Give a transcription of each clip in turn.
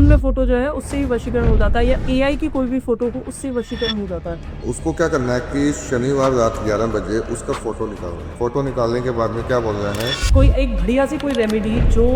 Phone में photo जो है उससे ही वशीकरण हो जाता है, या एआई की कोई भी फ़ोटो हो उससे वशीकरण हो जाता है। उसको क्या करना है कि शनिवार रात 11 बजे उसका फोटो निकालना है। फोटो निकालने के बाद में क्या बोल रहे हैं, कोई एक बढ़िया सी कोई रेमेडी जो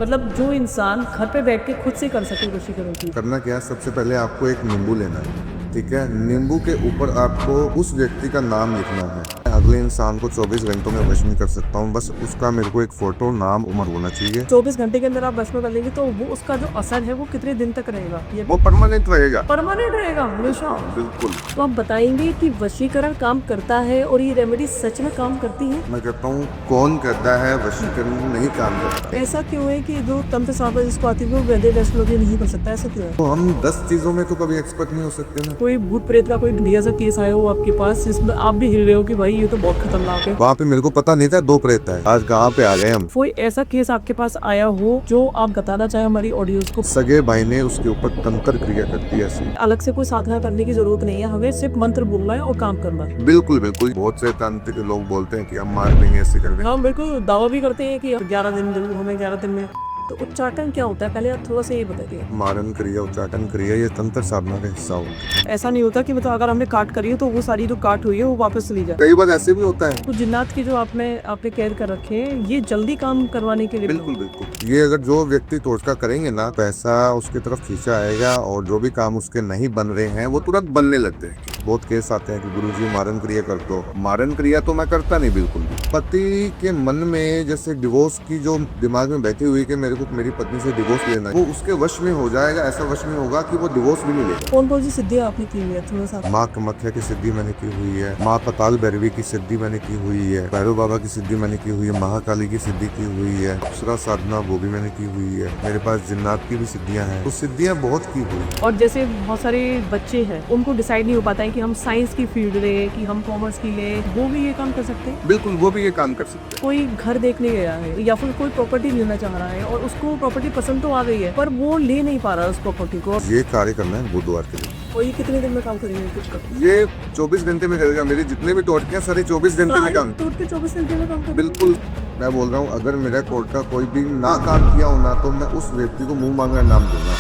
मतलब जो इंसान घर पे बैठ के खुद से कर सके वशीकरण की। करना क्या है, सबसे पहले आपको एक नींबू लेना है। ठीक है, नींबू के ऊपर आपको उस व्यक्ति का नाम लिखना है। मैं अगले इंसान को 24 घंटों में वश में कर सकता हूँ, बस उसका मेरे को एक फोटो, नाम, उम्र होना चाहिए। 24 घंटे के अंदर आप वश में कर लेंगे तो वो उसका जो असर है वो कितने दिन तक रहेगा? ये वो परमानेंट रहेगा। परमानेंट रहेगा हमेशा। बिल्कुल। तो आप बताएंगे कि वशीकरण काम करता है और ये रेमेडी सच में काम करती है? मैं कहता हूँ कौन करता है, वशीकरण नहीं काम करता। ऐसा क्यों है कि जो तंत्र साधना जिसको आती है वो वैदिक एस्ट्रोलॉजी नहीं कर सकता, ऐसा क्यों है? तो हम 10 चीजों में तो कभी एक्सपर्ट नहीं हो सकते ना। कोई भूत प्रेत का कोई बढ़िया सा केस आया हो आपके पास जिसमें आप भी हिल रहे हो कि भाई ये तो बहुत खतरनाक है? वहाँ पे मेरे को पता नहीं था 2 प्रेत है, आज कहाँ पे आ गए हम। कोई ऐसा केस आपके पास आया हो जो आप बताना चाहे हमारी ऑडियंस को? सगे भाई ने उसके ऊपर तंत्र क्रिया कर दी ऐसी। अलग से कोई साधना करने की जरूरत नहीं है, हमें सिर्फ मंत्र बोलना है और काम करना है। बिल्कुल बिल्कुल, बहुत से तांत्रिक लोग बोलते हैं कि हम मार देंगे, ऐसे कर देंगे। हम बिल्कुल दावा भी करते हैं कि 11 दिन जरूर हमें 11 दिन में। तो उच्चाटन क्या होता है, पहले आप थोड़ा सा ये बताइए। मारन क्रिया, उच्चाटन क्रिया, ये तंत्र साधना का हिस्सा होता है। ऐसा नहीं होता कि मतलब अगर हमने काट करी है तो वो सारी जो काट हुई है वो वापस चली जाए। कई बार ऐसे भी होता है। तो जिन्नात की जो आपने कैद कर रखे हैं ये जल्दी काम करवाने के लिए। बिल्कुल बिल्कुल, ये अगर जो व्यक्ति टोटका करेंगे ना, पैसा उसकी तरफ खींचा आएगा और जो भी काम उसके नहीं बन रहे हैं वो तुरंत बनने लगते हैं। बहुत केस आते हैं कि गुरुजी मारन क्रिया कर दो। मारन क्रिया तो मैं करता नहीं बिल्कुल भी। पति के मन में जैसे डिवोर्स की जो दिमाग में बैठी हुई कि मेरे को मेरी पत्नी से डिवोर्स लेना है, वो उसके वश में हो जाएगा। ऐसा वश में होगा कि वो डिवोर्स भी नहीं लेगा। कौन कौन सी सिद्धियां आपने की हुई है थोड़ा सा? माँ कामाख्या की सिद्धि मैंने की हुई है, माँ पताल भैरवी की सिद्धि मैंने की हुई है, भैरव बाबा की सिद्धि मैंने की हुई है, महाकाली की सिद्धि की हुई है, अप्सरा साधना वो भी मैंने की हुई है। मेरे पास जिन्नात की भी सिद्धियां हैं, तो सिद्धियां बहुत की हुई है। और जैसे बहुत सारे बच्चे हैं उनको डिसाइड नहीं हो पाता है कि हम साइंस की फील्ड ले कि हम कॉमर्स की ले, वो भी ये काम कर सकते हैं। बिल्कुल, वो भी ये काम कर सकते हैं। कोई घर देखने गया है या फिर कोई प्रॉपर्टी लेना चाह रहा है और उसको प्रॉपर्टी पसंद तो आ गई है पर वो ले नहीं पा रहा है उस प्रॉपर्टी को, ये कार्य करना है बुधवार के दिन। और ये कितने दिन में काम करेंगे कुछ का? ये 24 घंटे में करेगा। मेरे जितने भी टोटके सारे 24 घंटे में काम। टूट के 24 घंटे में काम करेंगे। बिल्कुल, मैं बोल रहा हूँ अगर मेरा टोटका कोई भी ना काम किया होना तो मैं उस व्यक्ति को मुंह मांगा नाम दूंगा।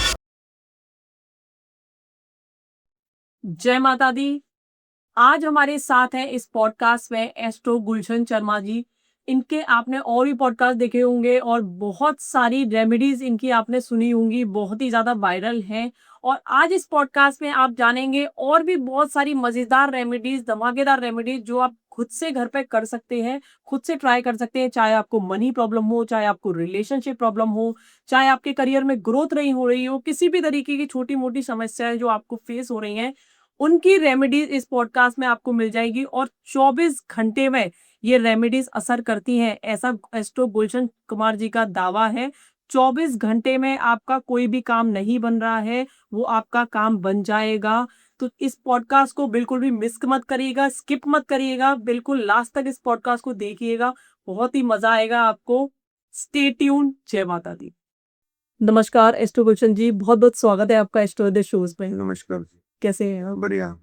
जय माता दी। आज हमारे साथ हैं इस पॉडकास्ट में एस्ट्रो गुलशन शर्मा जी। इनके आपने और भी पॉडकास्ट देखे होंगे और बहुत सारी रेमेडीज इनकी आपने सुनी होंगी, बहुत ही ज्यादा वायरल हैं। और आज इस पॉडकास्ट में आप जानेंगे और भी बहुत सारी मजेदार रेमेडीज, धमाकेदार रेमेडीज जो आप खुद से घर पे कर सकते हैं, खुद से ट्राई कर सकते हैं। चाहे आपको मनी प्रॉब्लम हो, चाहे आपको रिलेशनशिप प्रॉब्लम हो, चाहे आपके करियर में ग्रोथ नहीं हो रही हो, किसी भी तरीके की छोटी मोटी समस्याएं जो आपको फेस हो रही हैं, उनकी रेमेडीज इस पॉडकास्ट में आपको मिल जाएगी। और 24 घंटे में ये रेमेडीज असर करती हैं, ऐसा एस्ट्रो गुलशन कुमार जी का दावा है। 24 घंटे में आपका कोई भी काम नहीं बन रहा है, वो आपका काम बन जाएगा। तो इस पॉडकास्ट को बिल्कुल भी मिस मत करिएगा, स्किप मत करिएगा, बिल्कुल लास्ट तक इस पॉडकास्ट को देखिएगा, बहुत ही मजा आएगा आपको। Stay tune. जय माता दी। नमस्कार एस्ट्रो गुलशन जी, बहुत बहुत स्वागत है आपका एस्ट्रो शोज में। नमस्कार। कैसे हैं आप? बढ़िया।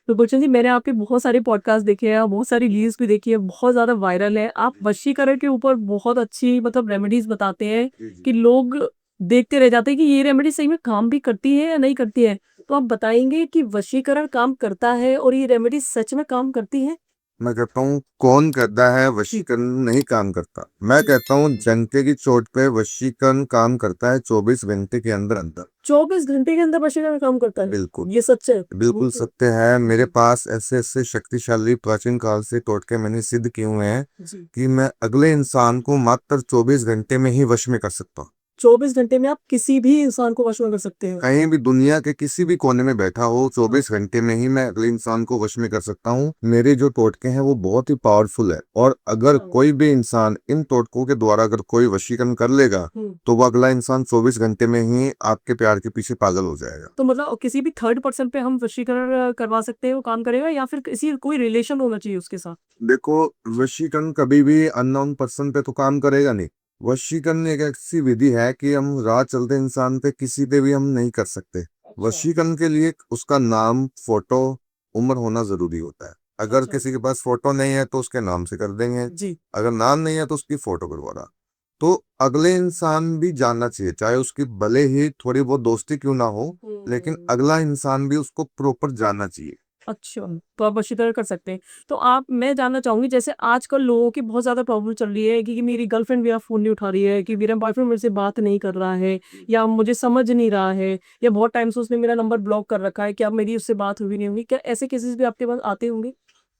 तो गुलशन जी, मैंने आपके बहुत सारे पॉडकास्ट देखे हैं, बहुत सारी रील्स भी देखी है, बहुत ज्यादा वायरल है। आप वशीकरण के ऊपर बहुत अच्छी मतलब रेमेडीज बताते हैं कि लोग देखते रह जाते हैं कि ये रेमेडी सही में काम भी करती है या नहीं करती है। तो आप बताएंगे कि वशीकरण काम करता है और ये रेमेडी सच में काम करती है? मैं कहता हूँ कौन करता है, वशीकरण नहीं काम करता। मैं कहता हूँ जनते की चोट पे वशीकरण काम करता है 24 घंटे के अंदर अंदर। 24 घंटे के अंदर वशीकरण काम करता है? बिल्कुल, ये सच है? बिल्कुल सत्य है। मेरे पास ऐसे ऐसे शक्तिशाली प्राचीन काल से टोटके मैंने सिद्ध किए हुए हैं जी। कि मैं अगले इंसान को मात्र 24 घंटे में ही वश में कर सकता हूँ। 24 घंटे में आप किसी भी इंसान को वश में कर सकते हैं? कहीं भी दुनिया के किसी भी कोने में बैठा हो, 24 घंटे में ही मैं अगले इंसान को वश में कर सकता हूँ। मेरे जो टोटके हैं वो बहुत ही पावरफुल है, और अगर कोई भी इंसान इन टोटकों के द्वारा अगर कोई वशीकरण कर लेगा तो वो अगला इंसान 24 घंटे में ही आपके प्यार के पीछे पागल हो जाएगा। तो मतलब किसी भी थर्ड पर्सन पे हम वशीकरण करवा सकते हैं, वो काम करेगा, या फिर किसी कोई रिलेशन होना चाहिए उसके साथ? देखो, वशीकरण कभी भी अननोन पर्सन पे तो काम करेगा नहीं। वशीकरण एक ऐसी विधि है कि हम राह चलते इंसान पे किसी पे भी हम नहीं कर सकते। वशीकरण के लिए उसका नाम, फोटो, उम्र होना जरूरी होता है। अगर किसी के पास फोटो नहीं है तो उसके नाम से कर देंगे, जी। अगर नाम नहीं है तो उसकी फोटो करवा रहा। तो अगले इंसान भी जानना चाहिए, चाहे उसकी भले ही थोड़ी बहुत दोस्ती क्यों ना हो, लेकिन अगला इंसान भी उसको प्रॉपर जानना चाहिए। अच्छा, तो आप वशीकरण कर सकते हैं। तो मैं जानना चाहूँगी, जैसे आजकल लोगों की बहुत ज़्यादा प्रॉब्लम चल रही है कि मेरी गर्लफ्रेंड मेरा फ़ोन नहीं उठा रही है, कि मेरा बॉयफ्रेंड मेरे से बात नहीं कर रहा है, या मुझे समझ नहीं रहा है, या बहुत टाइम से उसने मेरा नंबर ब्लॉक कर रखा है कि अब मेरी उससे बात हुई नहीं होगी। क्या ऐसे केसेस भी आपके पास आते होंगे?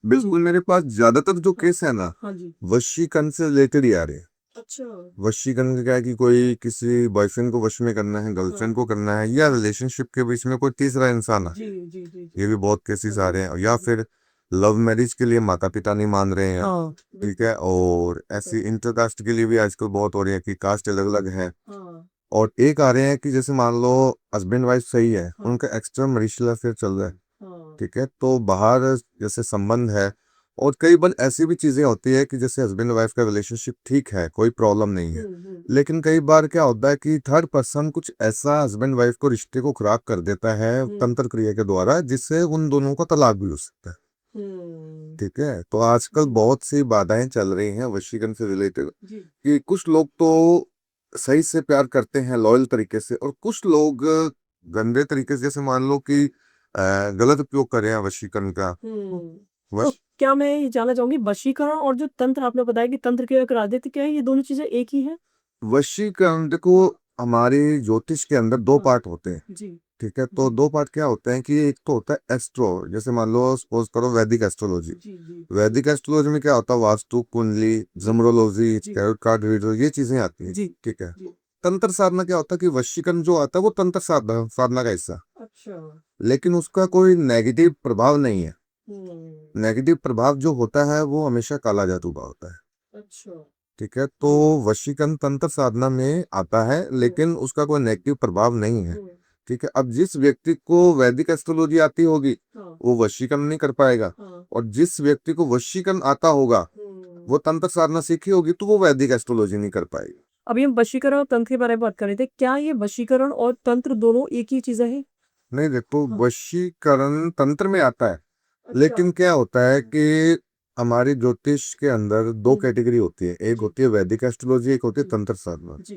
बिल्कुल, मेरे पास ज्यादातर जो केस है ना, हाँ जी। वशीकरण से रिलेटेड ही आ रहे हैं। अच्छा। वशीकरण का क्या है कि कोई किसी बॉयफ्रेंड को वश में करना है, गर्लफ्रेंड को करना है, या रिलेशनशिप के बीच में कोई तीसरा इंसान है। जी, जी, जी, ये जी। भी बहुत केसेस आ रहे हैं। या फिर लव मैरिज के लिए माता पिता नहीं मान रहे हैं, हाँ, ठीक है। और ऐसी इंटरकास्ट के लिए भी आजकल बहुत हो रही है कि कास्ट अलग अलग है। हाँ, और एक आ रहे हैं कि जैसे मान लो हस्बैंड वाइफ सही है, हाँ, उनका एक्स्ट्रा मैरिटल अफेयर चल रहा है, हाँ। ठीक है, तो बाहर जैसे संबंध है। और कई बार ऐसी भी चीजें होती है कि जैसे हस्बैंड वाइफ का रिलेशनशिप ठीक है, कोई प्रॉब्लम नहीं है, लेकिन कई बार क्या होता है कि थर्ड पर्सन कुछ ऐसा हस्बैंड वाइफ को रिश्ते को खराब कर देता है तंत्र क्रिया के द्वारा, जिससे उन दोनों का तलाक भी हो सकता है, ठीक है। तो आजकल बहुत सी बाधाएं चल रही हैं वशीकरण से रिलेटेड, जी। कि कुछ लोग तो सही से प्यार करते हैं लॉयल तरीके से, और कुछ लोग गंदे तरीके से, जैसे मान लो कि गलत उपयोग कर रहे हैं वशीकरण का। तो वश क्या मैं ये जानना चाहूंगी, वशीकरण और जो तंत्र आपने बताया कि तंत्र क्रिया करा देते, क्या ये दोनों चीजें एक ही है? वशीकरण देखो, हमारे ज्योतिष के अंदर दो पार्ट होते हैं, जी, ठीक है। तो जी। दो पार्ट क्या होते हैं कि एक तो होता है एस्ट्रो, जैसे मान लो सपोज करो वैदिक एस्ट्रोलॉजी। जी, जी, वैदिक एस्ट्रोलॉजी में क्या होता है, वास्तु कुंडली, जमरोलॉजी, जी, टैरोट कार्ड रीडर, ये चीजें आती हैं, जी, ठीक है। जी। तंत्र साधना क्या होता है कि वशीकरण जो आता है वो तंत्र साधना साधना का हिस्सा, अच्छा। लेकिन उसका कोई नेगेटिव प्रभाव नहीं है। हम्म। नेगेटिव प्रभाव जो होता है वो हमेशा काला जादू का होता है, अच्छा। ठीक है। तो वशीकरण तंत्र साधना में आता है, लेकिन उसका कोई नेगेटिव प्रभाव नहीं है, ठीक है। अब जिस व्यक्ति को वैदिक एस्ट्रोलॉजी आती होगी हाँ, वो वशीकरण नहीं कर पाएगा, हाँ। और जिस व्यक्ति को वशीकरण आता होगा वो तंत्र साधना सीखी होगी तो वो वैदिक एस्ट्रोलॉजी नहीं कर पाएगा। अभी हम वशीकरण और तंत्र के बारे में बात कर रहे थे, क्या ये वशीकरण और तंत्र दोनों एक ही चीजें हैं? नहीं देखो, हाँ। वशीकरण तंत्र में आता है, अच्छा। लेकिन क्या होता है कि हमारी ज्योतिष के अंदर दो कैटेगरी होती है, एक जी। होती है वैदिक एस्ट्रोलॉजी, एक होती है जी, तंत्र साधना। जी,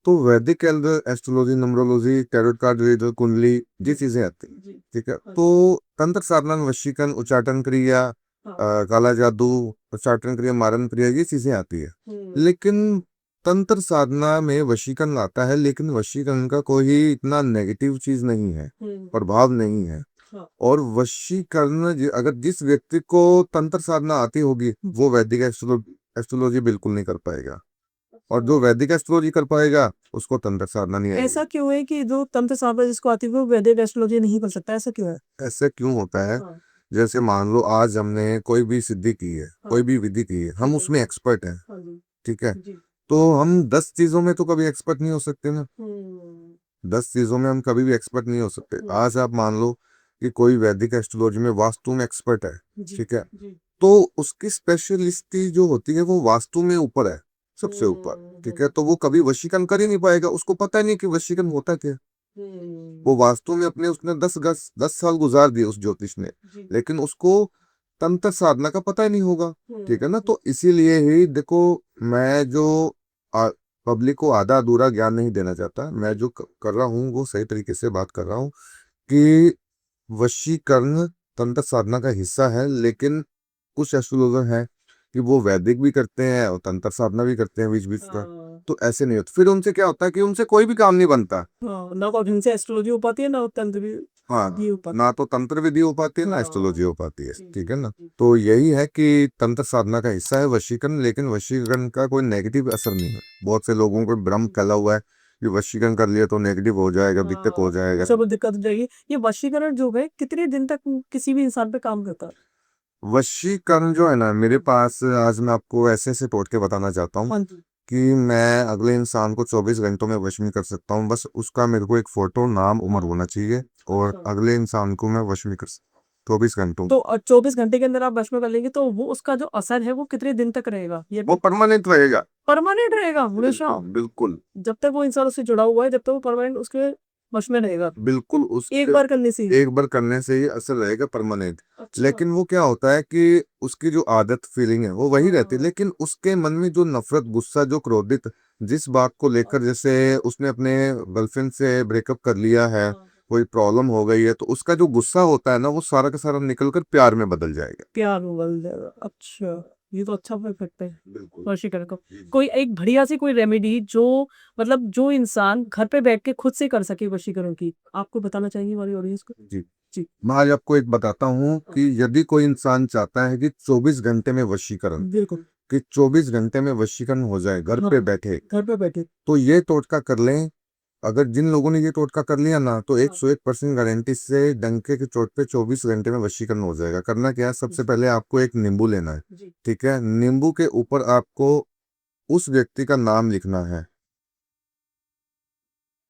तो वैदिक के अंदर astrology, numerology, tarot card reader, कुंडली, ये जी, चीजें आती हैं, जी। ठीक है। हाँ तो जी। तंत्र साधना में वशीकरण, उच्चाटन क्रिया, हाँ। काला जादू, उच्चाटन क्रिया, मारन क्रिया, ये चीजें आती है। लेकिन तंत्र साधना में वशीकरण आता है, लेकिन वशीकरण का कोई इतना नेगेटिव चीज नहीं है, प्रभाव नहीं है। हाँ। और वशीकरण अगर जिस व्यक्ति को तंत्र साधना आती होगी वो वैदिक एस्ट्रोलॉजी बिल्कुल नहीं कर पाएगा, और जो वैदिक एस्ट्रोलॉजी कर पाएगा उसको तंत्र साधना नहीं आएगी। ऐसा क्यों है कि जो तंत्र साधना जिसको आती है वो वैदिक एस्ट्रोलॉजी नहीं कर सकता, ऐसा क्यों है? ऐसे क्यों होता है, हाँ, जैसे मान लो आज हमने कोई भी सिद्धि की है, हाँ, कोई भी विधि की है, हम ठीक है। उसमें एक्सपर्ट हैं, हाँ जी, ठीक है। जी। तो हम 10 चीजों में तो कभी एक्सपर्ट नहीं हो सकते ना, हम्म, 10 चीजों में हम कभी भी एक्सपर्ट नहीं हो सकते। हम्म, आज आप मान लो कि कोई वैदिक एस्ट्रोलॉजी में वास्तु में एक्सपर्ट है, जी, ठीक है, जी। तो उसकी स्पेशलिस्टी जो होती है वो वास्तु में ऊपर है, सबसे ऊपर, ठीक है। तो वो कभी वशीकरण कर ही नहीं पाएगा, उसको पता ही नहीं कि वशीकरण होता क्या है। वो वास्तु में अपने उसने 10 साल गुजार दिए उस ज्योतिष ने, जी। लेकिन उसको तंत्र साधना का पता ही नहीं होगा, ठीक है ना। हम्म, तो इसीलिए ही देखो, मैं जो पब्लिक को आधा अधूरा ज्ञान नहीं देना चाहता, मैं जो कर रहा हूँ वो सही तरीके से बात कर रहा हूँ कि वशीकरण तंत्र साधना का हिस्सा है, लेकिन कुछ एस्ट्रोलॉजर हैं कि वो वैदिक भी करते हैं और तंत्र साधना भी करते हैं बीच बीच का। हाँ, तो ऐसे नहीं होता, फिर उनसे क्या होता है कि उनसे कोई भी काम नहीं बनता। हाँ, ना तो ढंग से एस्ट्रोलॉजी हो पाती है, ना तंत्र भी हाँ, भी हो पाती ना तो तंत्र विधि हो पाती है ना है। एस्ट्रोलॉजी हाँ, हो पाती है, जी, ठीक है ना। जी। तो यही है कि तंत्र साधना का हिस्सा है वशीकरण, लेकिन वशीकरण का कोई नेगेटिव असर नहीं है। बहुत से लोगों को भ्रम फैला हुआ है कि वशीकरण कर लिया तो नेगेटिव हो जाएगा, दिक्कत हो जाएगा। सब दिक्कत हो जाएगी। ये वशीकरण जो है कितने दिन तक किसी भी इंसान पे काम करता है? वशीकरण जो है ना, मेरे पास आज मैं आपको ऐसे ऐसे तोड़ के बताना चाहता हूँ हाँ जी। कि मैं अगले इंसान को 24 घंटों में वश में कर सकता हूँ। बस उसका मेरे को एक फोटो, नाम, उम्र होना चाहिए, और अच्छा। अगले इंसान को मैं वश में कर सकता हूँ 24 घंटों में। तो 24 घंटे के अंदर आप वश में कर लेंगे, तो वो उसका जो असर है वो कितने दिन तक रहेगा? ये वो परमानेंट रहेगा। परमानेंट रहेगा हमेशा? बिल्कुल जब तक वो इंसान उससे जुड़ा हुआ है, जब तक वो परमानेंट उसके वश में रहेगा? बिल्कुल, एक उसके बार करने से ही? एक बार करने से ही असर रहेगा परमानेंट। अच्छा। लेकिन वो क्या होता है कि उसकी जो आदत फीलिंग है वो वही रहती है, हाँ, लेकिन उसके मन में जो नफरत, गुस्सा, जो क्रोधित जिस बात को लेकर, जैसे उसने अपने गर्लफ्रेंड से ब्रेकअप कर लिया है, कोई प्रॉब्लम हो गई है, तो उसका जो गुस्सा होता है ना, वो सारा का सारा निकल कर प्यार में बदल जाएगा। प्यार में बदल जाएगा। अच्छा, ये तो अच्छा परफेक्ट है बिल्कुल। वशीकरण का। कोई एक बढ़िया सी कोई रेमेडी जो मतलब जो इंसान घर पे बैठ के खुद से कर सके वशीकरण की, आपको बताना चाहिए हमारी ऑडियंस को। जी, जी। मैं आज आपको एक बताता हूँ कि यदि कोई इंसान चाहता है कि 24 घंटे में वशीकरण, बिल्कुल। कि 24 घंटे में वशीकरण हो जाए घर पे बैठे, घर पे बैठे। तो ये टोटका कर लें। अगर जिन लोगों ने ये टोटका कर लिया ना, तो 101% गारंटी से डंके की चोट पे 24 घंटे में वशीकरण हो जाएगा। करना क्या है, सबसे पहले आपको एक नींबू लेना है, जी। ठीक है। नींबू के ऊपर आपको उस व्यक्ति का नाम लिखना है,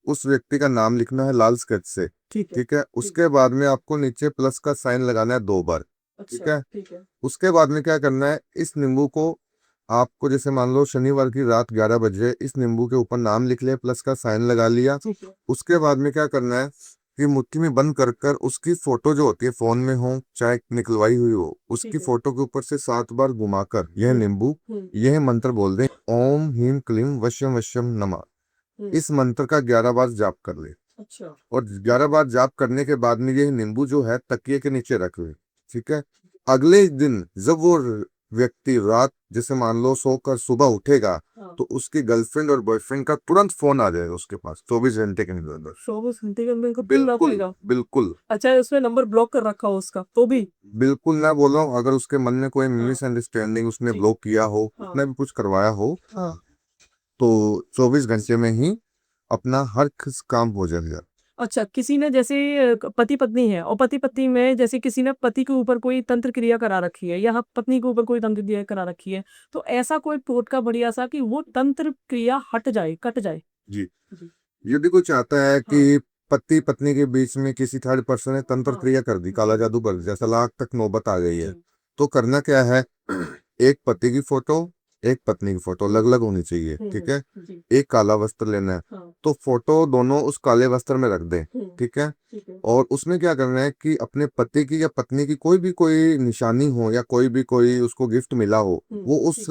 उस व्यक्ति का नाम लिखना है लाल स्केच से, ठीक है। ठीक है। उसके बाद में आपको नीचे प्लस का साइन लगाना है 2 बार, ठीक अच्छा, है। ठीक है। उसके बाद में क्या करना है, इस नींबू को आपको, जैसे मान लो शनिवार की रात 11 बजे इस नींबू के ऊपर नाम लिख लिया, प्लस का साइन लगा लिया। ठीक है। उसके बाद में क्या करना है कि मुट्ठी में बंद कर कर उसकी फोटो जो होती है, फोन में हो चाहे निकलवाई हुई हो, उसकी ठीक है। फोटो के ऊपर से 7 बार घुमाकर यह हम्म, नींबू, हम्म, यह मंत्र बोल दें, ओम ह्रीम क्लीम वश्यम वश्यम नमः। इस मंत्र का 11 बार जाप कर ले, अच्छा। और 11 बार जाप करने के बाद में ये नींबू जो है तकिए के नीचे रख ले, ठीक है। अगले दिन जब वो व्यक्ति रात, जैसे मान लो सोकर सुबह उठेगा, हाँ। तो उसकी गर्लफ्रेंड और बॉयफ्रेंड का तुरंत फोन आ जाएगा उसके पास 24 घंटे के अंदर। 24 घंटे के अंदर इनको तुरंत बिल्कुल पड़ेगा। बिल्कुल। अच्छा, उसमें नंबर ब्लॉक कर रखा हो उसका तो भी। बिल्कुल, मैं बोल रहा हूँ, अगर उसके मन में कोई हाँ। मिसअंडरस्टैंडिंग, उसने जी। ब्लॉक किया हो, हाँ। उसने भी कुछ करवाया हो, हाँ। तो 24 घंटे में ही अपना हर काम हो जाएगा। अच्छा, किसी ने जैसे पति पत्नी है और पति पत्नी में जैसे किसी ने पति के ऊपर कोई तंत्र क्रिया करा रखी है या पत्नी के ऊपर कोई तंत्र क्रिया करा रखी है, तो ऐसा कोई टोटका बढ़िया सा कि वो तंत्र क्रिया हट जाए, कट जाए। जी, जी। यदि कोई चाहता है हाँ। कि पति पत्नी के बीच में किसी थर्ड पर्सन ने तंत्र हाँ। क्रिया कर दी, काला जादू कर दिया, तलाक तक नौबत आ गई है, जी। तो करना क्या है, एक पति की फोटो, एक पत्नी की फोटो अलग अलग होनी चाहिए, ठीक है। जी। एक काला वस्त्र लेना है, हाँ। तो फोटो दोनों उस काले वस्त्र में रख दें, ठीक है। ठीक है। और उसमें क्या करना है कि अपने पति की या पत्नी की कोई निशानी हो, या कोई उसको गिफ्ट मिला हो, वो उस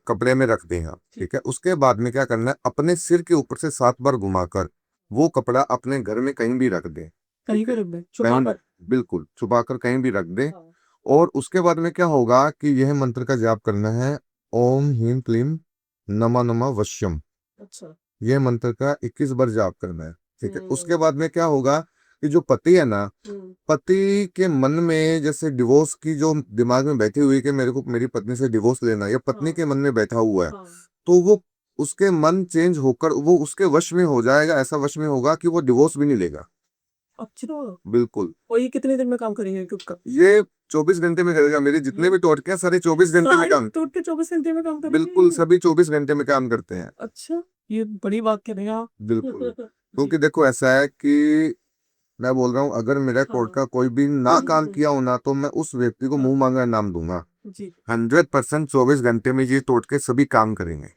कपड़े में रख दें आप, ठीक है। उसके बाद में क्या करना है, अपने सिर के ऊपर से 7 बार घुमाकर वो कपड़ा अपने घर में कहीं भी रख दें, कहीं ठीक पे है? रख दे छुपा कर। बिल्कुल छुपा कर कहीं भी रख दें। हाँ। और उसके बाद में क्या होगा कि यह मंत्र का जाप करना है, ओम ह्रीम क्लीम नमा नमा वश्यम। अच्छा। यह मंत्र का 21 बार जाप करना है, ठीक है। उसके हम्म। बाद में क्या होगा कि जो पति है ना, हम्म। पति के मन में जैसे डिवोर्स की जो दिमाग में बैठी हुई कि मेरे को मेरी पत्नी से डिवोर्स लेना है, या पत्नी हाँ। के मन में बैठा हुआ है, हाँ। तो वो उसके मन चेंज होकर वो उसके वश में हो जाएगा। ऐसा वश में होगा कि वो डिवोर्स भी नहीं लेगा। अच्छा। बिल्कुल। और ये कितने दिन में काम करेंगे टोटका? ये 24 घंटे में करेगा। मेरे जितने भी टोटके हैं सारे 24 घंटे में सारे काम, टोटके 24 घंटे में काम बिल्कुल करेंगे? सभी 24 घंटे में काम करते हैं। अच्छा, ये बड़ी बात कह रहे हैं आप। बिल्कुल, जी। क्योंकि देखो ऐसा है कि मैं बोल रहा हूँ, अगर मेरा हाँ। टोटका कोई भी ना काम किया हो ना, तो मैं उस व्यक्ति को मुंह मांगा इनाम दूंगा। जी। 100% 24 घंटे में ये टोटके सभी काम करेंगे।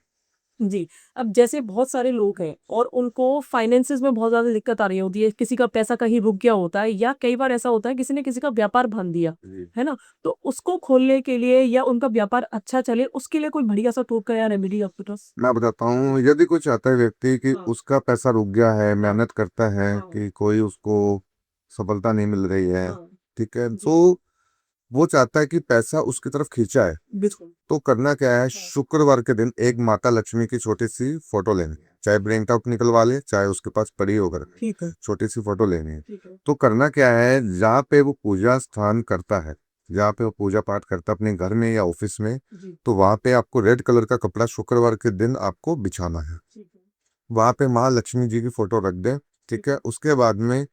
जी। अब जैसे बहुत सारे लोग हैं और उनको फाइनेंसेस में बहुत ज़्यादा दिक्कत आ रही होती है, किसी का पैसा कहीं रुक गया होता है या कई बार ऐसा होता है किसी ने किसी का व्यापार बांध दिया, जी। है ना? तो उसको खोलने के लिए या उनका व्यापार अच्छा चले उसके लिए कोई बढ़िया सा टोटका या रेमेडी आपके पास? मैं बताता हूँ, यदि कोई चाहता है व्यक्ति कि हाँ। उसका पैसा रुक गया है, हाँ। मेहनत करता है हाँ। कि कोई उसको सफलता नहीं मिल रही है, हाँ। ठीक है, जी। तो वो चाहता है कि पैसा उसकी तरफ खींचा है, बिल्कुल। तो करना क्या है, हाँ। शुक्रवार के दिन एक माता लक्ष्मी की छोटी सी फोटो लेनी है, चाहे प्रिंट आउट निकलवा ले, चाहे उसके पास पड़ी होकर ठीक है। छोटी सी फोटो लेनी है। ठीक है। तो करना क्या है, जहाँ पे वो पूजा स्थान करता है, जहाँ पे वो पूजा पाठ करता है अपने घर में या ऑफिस में, जी। तो वहां पे आपको रेड कलर का कपड़ा शुक्रवार के दिन आपको बिछाना है। ठीक है। वहां पे माँ लक्ष्मी जी की फोटो रख दें, ठीक है। उसके बाद में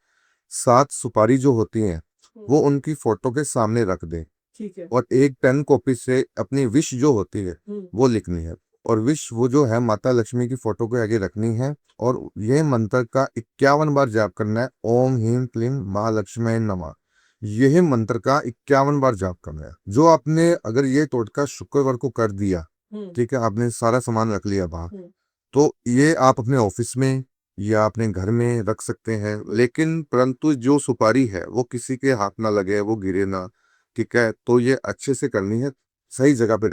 7 सुपारी जो होती हैं वो उनकी फोटो के सामने रख दें, ठीक है। और एक पेन कॉपी से अपनी विश जो होती है हम्म। वो लिखनी है, और विश वो जो है माता लक्ष्मी की फोटो के आगे रखनी है, और ये मंत्र का 51 बार जाप करना है, ओम ह्रीम क्लीम महालक्ष्मी नमः। यह मंत्र का 51 बार जाप करना है। जो आपने अगर ये टोटका शुक्रवार को कर दिया, ठीक है, आपने सारा सामान रख लिया बाहर, तो ये आप अपने ऑफिस में या अपने घर में रख सकते हैं, लेकिन परंतु जो सुपारी है वो किसी के हाथ ना लगे, वो गिरे ना, ठीक है। तो ये अच्छे से करनी है, सही जगह पे।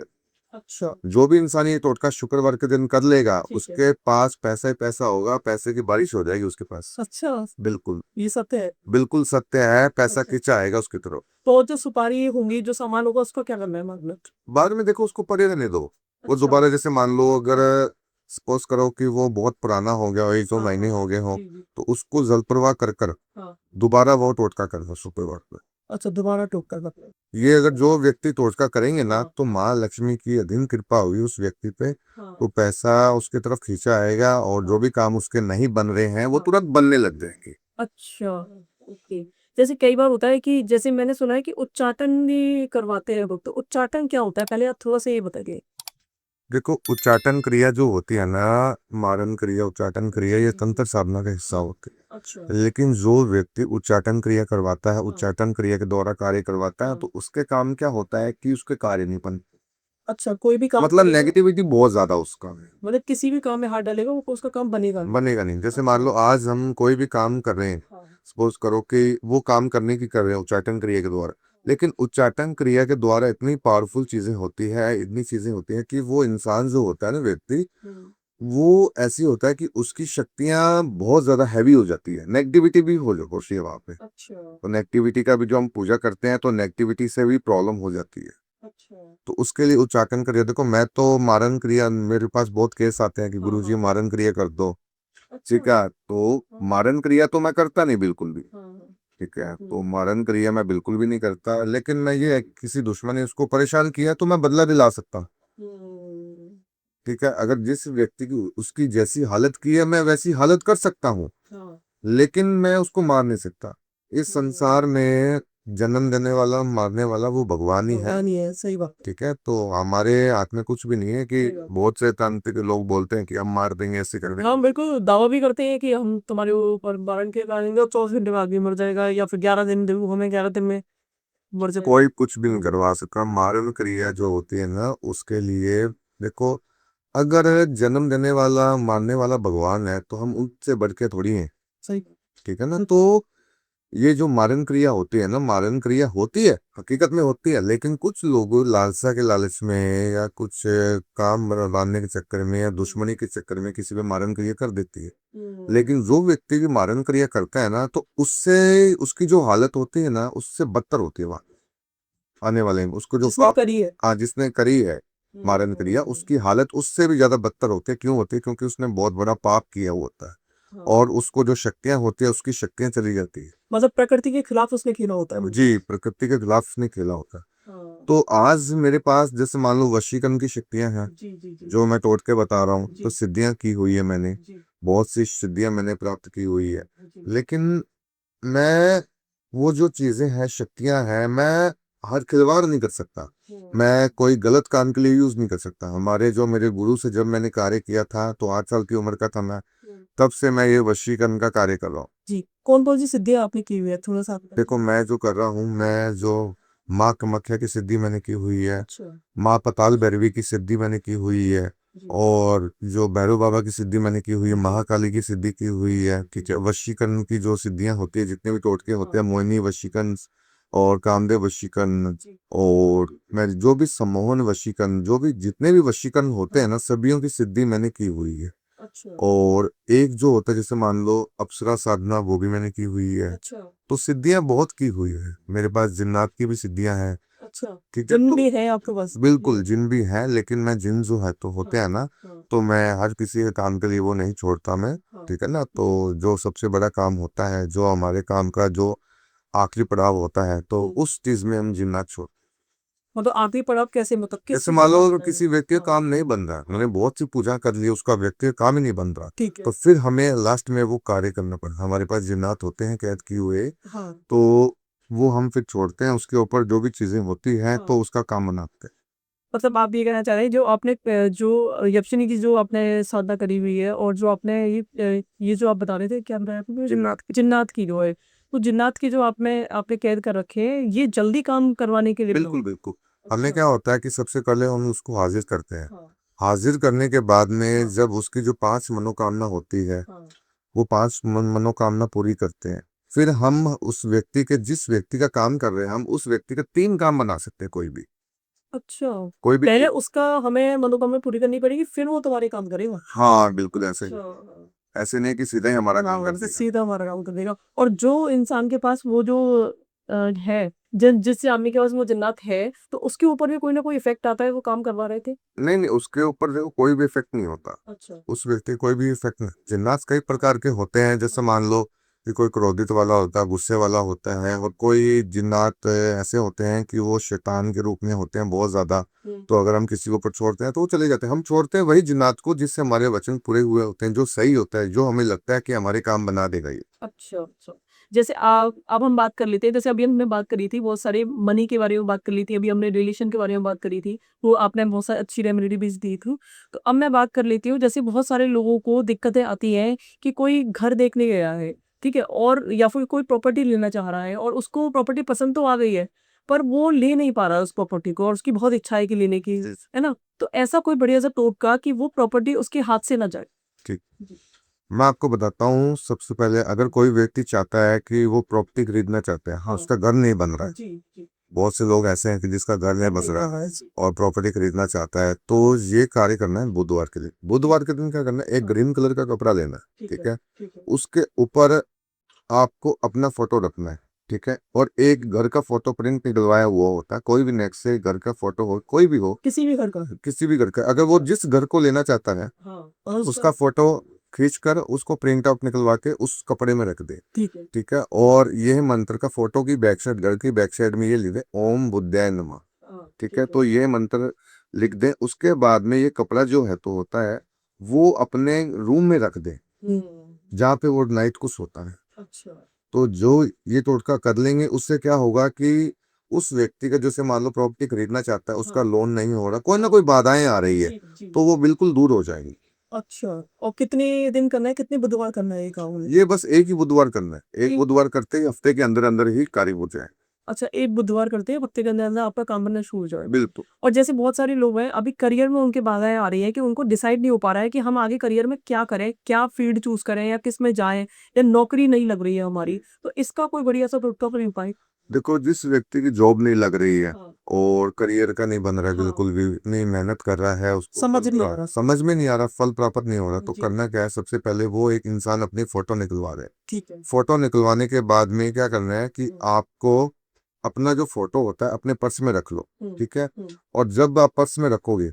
अच्छा, जो भी इंसान ये टोटका शुक्रवार के दिन कर लेगा ठीक है। उसके पास पैसा ही पैसा होगा, पैसे की बारिश हो जाएगी उसके पास। अच्छा, बिल्कुल ये सत्य है। बिल्कुल सत्य है, पैसा अच्छा। खींचा आएगा उसकी तरफ। तो जो सुपारी होंगी, जो सामान होगा, उसको क्या करना है मतलब? बाद में देखो उसको पड़े रहने दो। वो अच्छा। दोबारा जैसे मान लो अगर सपोज करो कि वो बहुत पुराना हो गया हो, एक दो हाँ, महीने हो गए हो, जी, जी। तो उसको जल प्रवाह कर कर हाँ। दोबारा वो टोटका करना शुक्रवार पे। अच्छा, दोबारा टोटका करना है। ये अगर जो व्यक्ति टोटका करेंगे ना हाँ। तो माँ लक्ष्मी की अधीन कृपा होगी उस व्यक्ति पे, हाँ। तो पैसा उसकी तरफ खींचा आएगा और जो भी काम उसके नहीं बन रहे हैं वो हाँ। तुरंत बनने लग जाएंगे। अच्छा, ओके। जैसे कई बार होता है कि जैसे मैंने सुना है कि उच्चाटन भी करवाते हैं लोग, तो उच्चाटन क्या होता है? पहले आप थोड़ा सा ये बताइए। देखो उच्चाटन क्रिया जो होती है ना, मारन क्रिया उच्चाटन क्रिया, ये तंत्र साधना का हिस्सा होती है। अच्छा। लेकिन जो व्यक्ति उच्चाटन क्रिया करवाता है, हाँ। उच्चाटन क्रिया के द्वारा कार्य करवाता है, हाँ। तो उसके काम क्या होता है कि उसके कार्य नहीं बन, अच्छा, कोई भी काम मतलब करेगा, नेगेटिविटी बहुत ज्यादा उसका है, मतलब किसी भी काम में हाथ डालेगा वो उसका काम बनेगा नहीं। बनेगा नहीं। जैसे मान अच्छा। लो आज हम कोई भी काम कर रहे हैं, हाँ। सपोज करो कि वो काम करने की कर रहे हैं उच्चाटन क्रिया के द्वारा, लेकिन उच्चाटन क्रिया के द्वारा इतनी पावरफुल चीजें होती है, इतनी चीजें होती हैं कि वो इंसान जो होता है ना व्यक्ति, हम्म। वो ऐसी होता है कि उसकी शक्तियां बहुत ज्यादा हैवी हो जाती है, नेगेटिविटी भी हो होती है वहां पे। अच्छा। तो नेगेटिविटी का भी जो हम पूजा करते हैं तो नेगेटिविटी से भी प्रॉब्लम हो जाती है। अच्छा। तो उसके लिए उच्चाटन क्रिया, देखो मैं तो मारन क्रिया, मेरे पास बहुत केस आते हैं कि हाँ, गुरुजी हाँ। मारन क्रिया कर दो। अच्छा। ठीक है, तो हाँ। मारन क्रिया तो मैं करता नहीं बिल्कुल भी। हाँ। ठीक है, तो हम्म। मारन क्रिया मैं बिल्कुल भी नहीं करता, लेकिन मैं ये है कि किसी दुश्मन ने उसको परेशान किया तो मैं बदला दिला सकता हूँ। हम्म। ठीक है, अगर जिस व्यक्ति की उसकी जैसी हालत की है मैं वैसी हालत कर सकता हूँ, हाँ। लेकिन मैं उसको मार नहीं सकता। इस संसार हम्म। में जन्म देने वाला मारने वाला वो भगवान ही है। भगवान ही है, सही बात। ठीक है, तो हमारे हाथ में कुछ भी नहीं है कि सही बात। बहुत से तांत्रिक लोग बोलते हैं कि हम मार देंगे, ऐसे कर देंगे। हाँ, बिल्कुल दावा भी करते हैं कि हम तुम्हारे ऊपर वारंट के डालेंगे और 24 घंटे बाद भी मर जाएगा, या फिर 11 दिन हमें 11 दिन में मर जाए। कोई कुछ भी नहीं करवा सकता। मारन क्रिया जो होती है ना उसके लिए, देखो अगर जन्म देने वाला मारने वाला भगवान है तो हम उनसे बढ़ के थोड़ी हैं। सही। ठीक है ना, तो ये जो मारन क्रिया होती है ना, मारन क्रिया होती है, हकीकत में होती है, लेकिन कुछ लोग लालसा के लालच में या कुछ काम बनाने के चक्कर में या दुश्मनी के चक्कर में किसी पे मारन क्रिया कर देती है। लेकिन जो व्यक्ति की मारन क्रिया करता है ना तो उससे उसकी जो हालत होती है ना उससे बदतर होती है वहां आने वाले में, उसको जो जिसने पाप, करी है। हाँ जिसने करी है मारन क्रिया, उसकी हालत उससे भी ज्यादा बदतर होती है। क्यों होती है? क्योंकि उसने बहुत बड़ा पाप किया हुआ होता है, हाँ। और उसको जो शक्तियां होती है उसकी शक्तियां चली जाती है। मतलब प्रकृति के खिलाफ उसने खेला होता है मतलब। जी, प्रकृति के खिलाफ उसने खेला होता है। हाँ। तो आज मेरे पास जैसे मान लो वशीकरण की शक्तियां हैं, जी, जी, जी। जो मैं तोड़ के बता रहा हूँ, तो जी। सिद्धियां की हुई है मैंने, जी। बहुत सी सिद्धियां मैंने प्राप्त की हुई है। जी। लेकिन मैं वो जो चीजें हैं, शक्तियां हैं, मैं हर खिलवाड़ नहीं कर सकता, मैं कोई गलत काम के लिए यूज नहीं कर सकता। हमारे जो मेरे गुरु से जब मैंने कार्य किया था तो 8 साल की उम्र का था मैं, तब से मैं ये वशीकरण का कार्य कर रहा हूँ। जी, कौन कौन सी सिद्धियां आपने की हुई है, थोड़ा सा आप बताइए। देखो मैं जो कर रहा हूँ, मैं जो माँ कामाख्या की सिद्धि मैंने की हुई है, अच्छा। माँ पताल भैरवी की सिद्धि मैंने की हुई है, जी। और जो भैरव बाबा की सिद्धि मैंने की हुई है, जी। महाकाली की सिद्धि की हुई है। ठीक है, वशीकरण की जो सिद्धियां होती है, जितने भी टोटके होते हैं, हाँ। मोहिनी वशीकरण और कामदेव वशीकरण, जी। और मैं जो भी सम्मोहन वशीकरण, जो भी जितने भी वशीकरण होते हैं ना, सभियों की सिद्धि मैंने की हुई है। अच्छा। और एक जो होता है जैसे मान लो अप्सरा साधना, वो भी मैंने की हुई है। अच्छा। तो सिद्धियां बहुत की हुई है मेरे पास, जिन्नात की भी सिद्धियां हैं। अच्छा, ठीक है, जिन तो भी है आपके पास। बिल्कुल जिन भी है, लेकिन मैं जिन जो है तो होते हाँ। हैं ना, हाँ। तो मैं हर किसी के काम के लिए वो नहीं छोड़ता मैं। हाँ। ठीक है ना, तो जो सबसे बड़ा काम होता है, जो हमारे काम का जो आखिरी पड़ाव होता है, तो उस चीज में हम जिन्नात छोड़, मतलब आखिरी पड़ाव कैसे, मतलब किस जैसे चीज का मान लो काम अगर होता है? किसी व्यक्ति का हाँ। काम नहीं बन रहा है, मैंने बहुत सी पूजा कर ली, उसका व्यक्ति का काम ही नहीं बन रहा, ठीक है। तो फिर हमें लास्ट में वो कार्य करना पड़ा। हमारे पास जिन्नात होते हैं कैद किए हुए, हाँ। तो वो हम फिर छोड़ते हैं, उसके ऊपर जो भी चीजें होती हैं हाँ। तो उसका काम बनाते हैं। मतलब आप ये कहना चाह रहे हैं, जो आपने जो यक्षिनी की जो आपने साधना करी हुई है, और जो आपने ये जो आप बता रहे थे, क्या बताया आपने? जिन्नात की जो है, तो जिन्नात की जो आपने कैद कर रखे हैं, ये जल्दी काम करवाने के लिए बिल्कुल बनाओ। बिल्कुल। हमने अच्छा। क्या होता है कि सबसे पहले हम उसको हाजिर करते हैं, हाँ। हाजिर करने के बाद में हाँ। जब उसकी जो 5 मनोकामना होती है, हाँ। वो 5 मनोकामना पूरी करते हैं, फिर हम उस व्यक्ति के, जिस व्यक्ति का काम कर रहे हैं, हम उस व्यक्ति का 3 काम बना सकते हैं कोई भी। अच्छा, कोई भी पहले उसका हमें मनोकामना पूरी करनी पड़ेगी, फिर वो तुम्हारे काम करेगा। हाँ बिल्कुल ऐसे ही। अच्छा। ऐसे नहीं कि सीधा ही हमारा काम कर से देगा। सीधा हमारा काम कर देगा। और जो इंसान के पास वो जो है, जिस आदमी के पास वो जन्नत है, तो उसके ऊपर भी कोई ना कोई इफेक्ट आता है, वो काम करवा रहे थे। नहीं नहीं, उसके ऊपर देखो कोई भी इफेक्ट नहीं होता। अच्छा। उस व्यक्ति को कोई भी इफेक्ट नहीं। जिन्नात कई प्रकार के होते हैं, जैसे मान लो कि कोई क्रोधित वाला होता है, गुस्से वाला होता है, और कोई जिन्नात ऐसे होते हैं कि वो शैतान के रूप में होते हैं बहुत ज्यादा। तो अगर हम किसी के ऊपर छोड़ते हैं तो वो चले जाते हैं। हम छोड़ते हैं वही जिन्नात को जिससे हमारे वचन पूरे हुए होते हैं, जो सही होता है, जो हमें लगता है कि हमारे काम बना देगा ये। अच्छा, अच्छा। जैसे अब हम बात कर लेते हैं, जैसे अभी हमने बात करी थी बहुत सारे मनी के बारे में बात कर ली थी, अभी हमने रिलेशन के बारे में बात करी थी, वो आपने बहुत सारी अच्छी रेमेडी भी दी थी। तो अब मैं बात कर लेती हूँ, जैसे बहुत सारे लोगों को दिक्कतें आती हैं कि कोई घर देखने गया है, ठीक है, और या फिर कोई प्रॉपर्टी लेना चाह रहा है और उसको प्रॉपर्टी पसंद तो आ गई है, पर वो ले नहीं पा रहा है उस प्रॉपर्टी को, और उसकी बहुत इच्छा है कि लेने की, है ना? तो ऐसा कोई बढ़िया सा टोटका कि वो प्रॉपर्टी उसके हाथ से ना जाए। ठीक, मैं आपको बताता हूँ। सबसे पहले अगर कोई व्यक्ति चाहता है कि वो प्रॉपर्टी खरीदना चाहता है, हाँ, उसका घर नहीं बन रहा है। जी, जी। बहुत से लोग ऐसे हैं कि जिसका घर नहीं बस रहा है जी। और प्रॉपर्टी खरीदना चाहता है, तो ये कार्य करना है बुधवार के दिन। बुधवार के दिन क्या करना है, एक ग्रीन कलर का कपड़ा लेना है, ठीक है। ठीक है। उसके ऊपर आपको अपना फोटो रखना है, ठीक है। और एक घर का फोटो प्रिंट निकलवाया हुआ होता है, कोई भी नेट से घर का फोटो हो, कोई भी हो, किसी भी घर का। किसी भी घर का, अगर वो जिस घर को लेना चाहता है हाँ, और उसका फोटो खींच कर उसको प्रिंट आउट निकलवा के उस कपड़े में रख दे, ठीक है। ठीक है। और यह मंत्र का फोटो की बैक साइड, घर की बैक साइड में ये लिख दे, ओम बुद्धाय नमः, हाँ, ठीक है। तो ये मंत्र लिख दे। उसके बाद में ये कपड़ा जो है तो होता है, वो अपने रूम में रख दे जहाँ पे वो नाइट को सोता है। अच्छा। तो जो ये टोटका कर लेंगे, उससे क्या होगा कि उस व्यक्ति का, जैसे मान लो प्रॉपर्टी खरीदना चाहता है, उसका हाँ। लोन नहीं हो रहा, कोई ना कोई बाधाएं आ रही है, जी, जी। तो वो बिल्कुल दूर हो जाएंगी। अच्छा, और कितने दिन करना है, कितने बुधवार करना है ये काम? ये बस एक ही बुधवार करना है। एक एक- बुधवार करते ही हफ्ते के अंदर अंदर ही कार्य हो जाए। अच्छा, एक बुधवार करते हैं, हफ्ते के अंदर अंदर आपका काम बनना शुरू हो जाए। बिल्कुल। और जैसे बहुत सारे लोग हैं, अभी करियर में उनके बाधाएं आ रही है कि उनको डिसाइड नहीं हो पा रहा है कि हम आगे करियर में क्या करें, क्या फील्ड चूज करें, या किस में जाएं, या नौकरी नहीं लग रही है हमारी, तो इसका कोई बढ़िया सा टोटका कोई उपाय? देखो, जिस व्यक्ति की जॉब नहीं लग रही है हाँ। और करियर का नहीं बन रहा है, हाँ। बिल्कुल भी नहीं, मेहनत कर रहा है, उसको समझ फल नहीं आ रहा। समझ में नहीं आ रहा, फल प्राप्त नहीं हो रहा, तो जी। करना क्या है, सबसे पहले वो एक इंसान अपनी फोटो निकलवा दे। ठीक है। फोटो निकलवाने के बाद में क्या करना है कि आपको अपना जो फोटो होता है अपने पर्स में रख लो, ठीक है। और जब आप पर्स में रखोगे,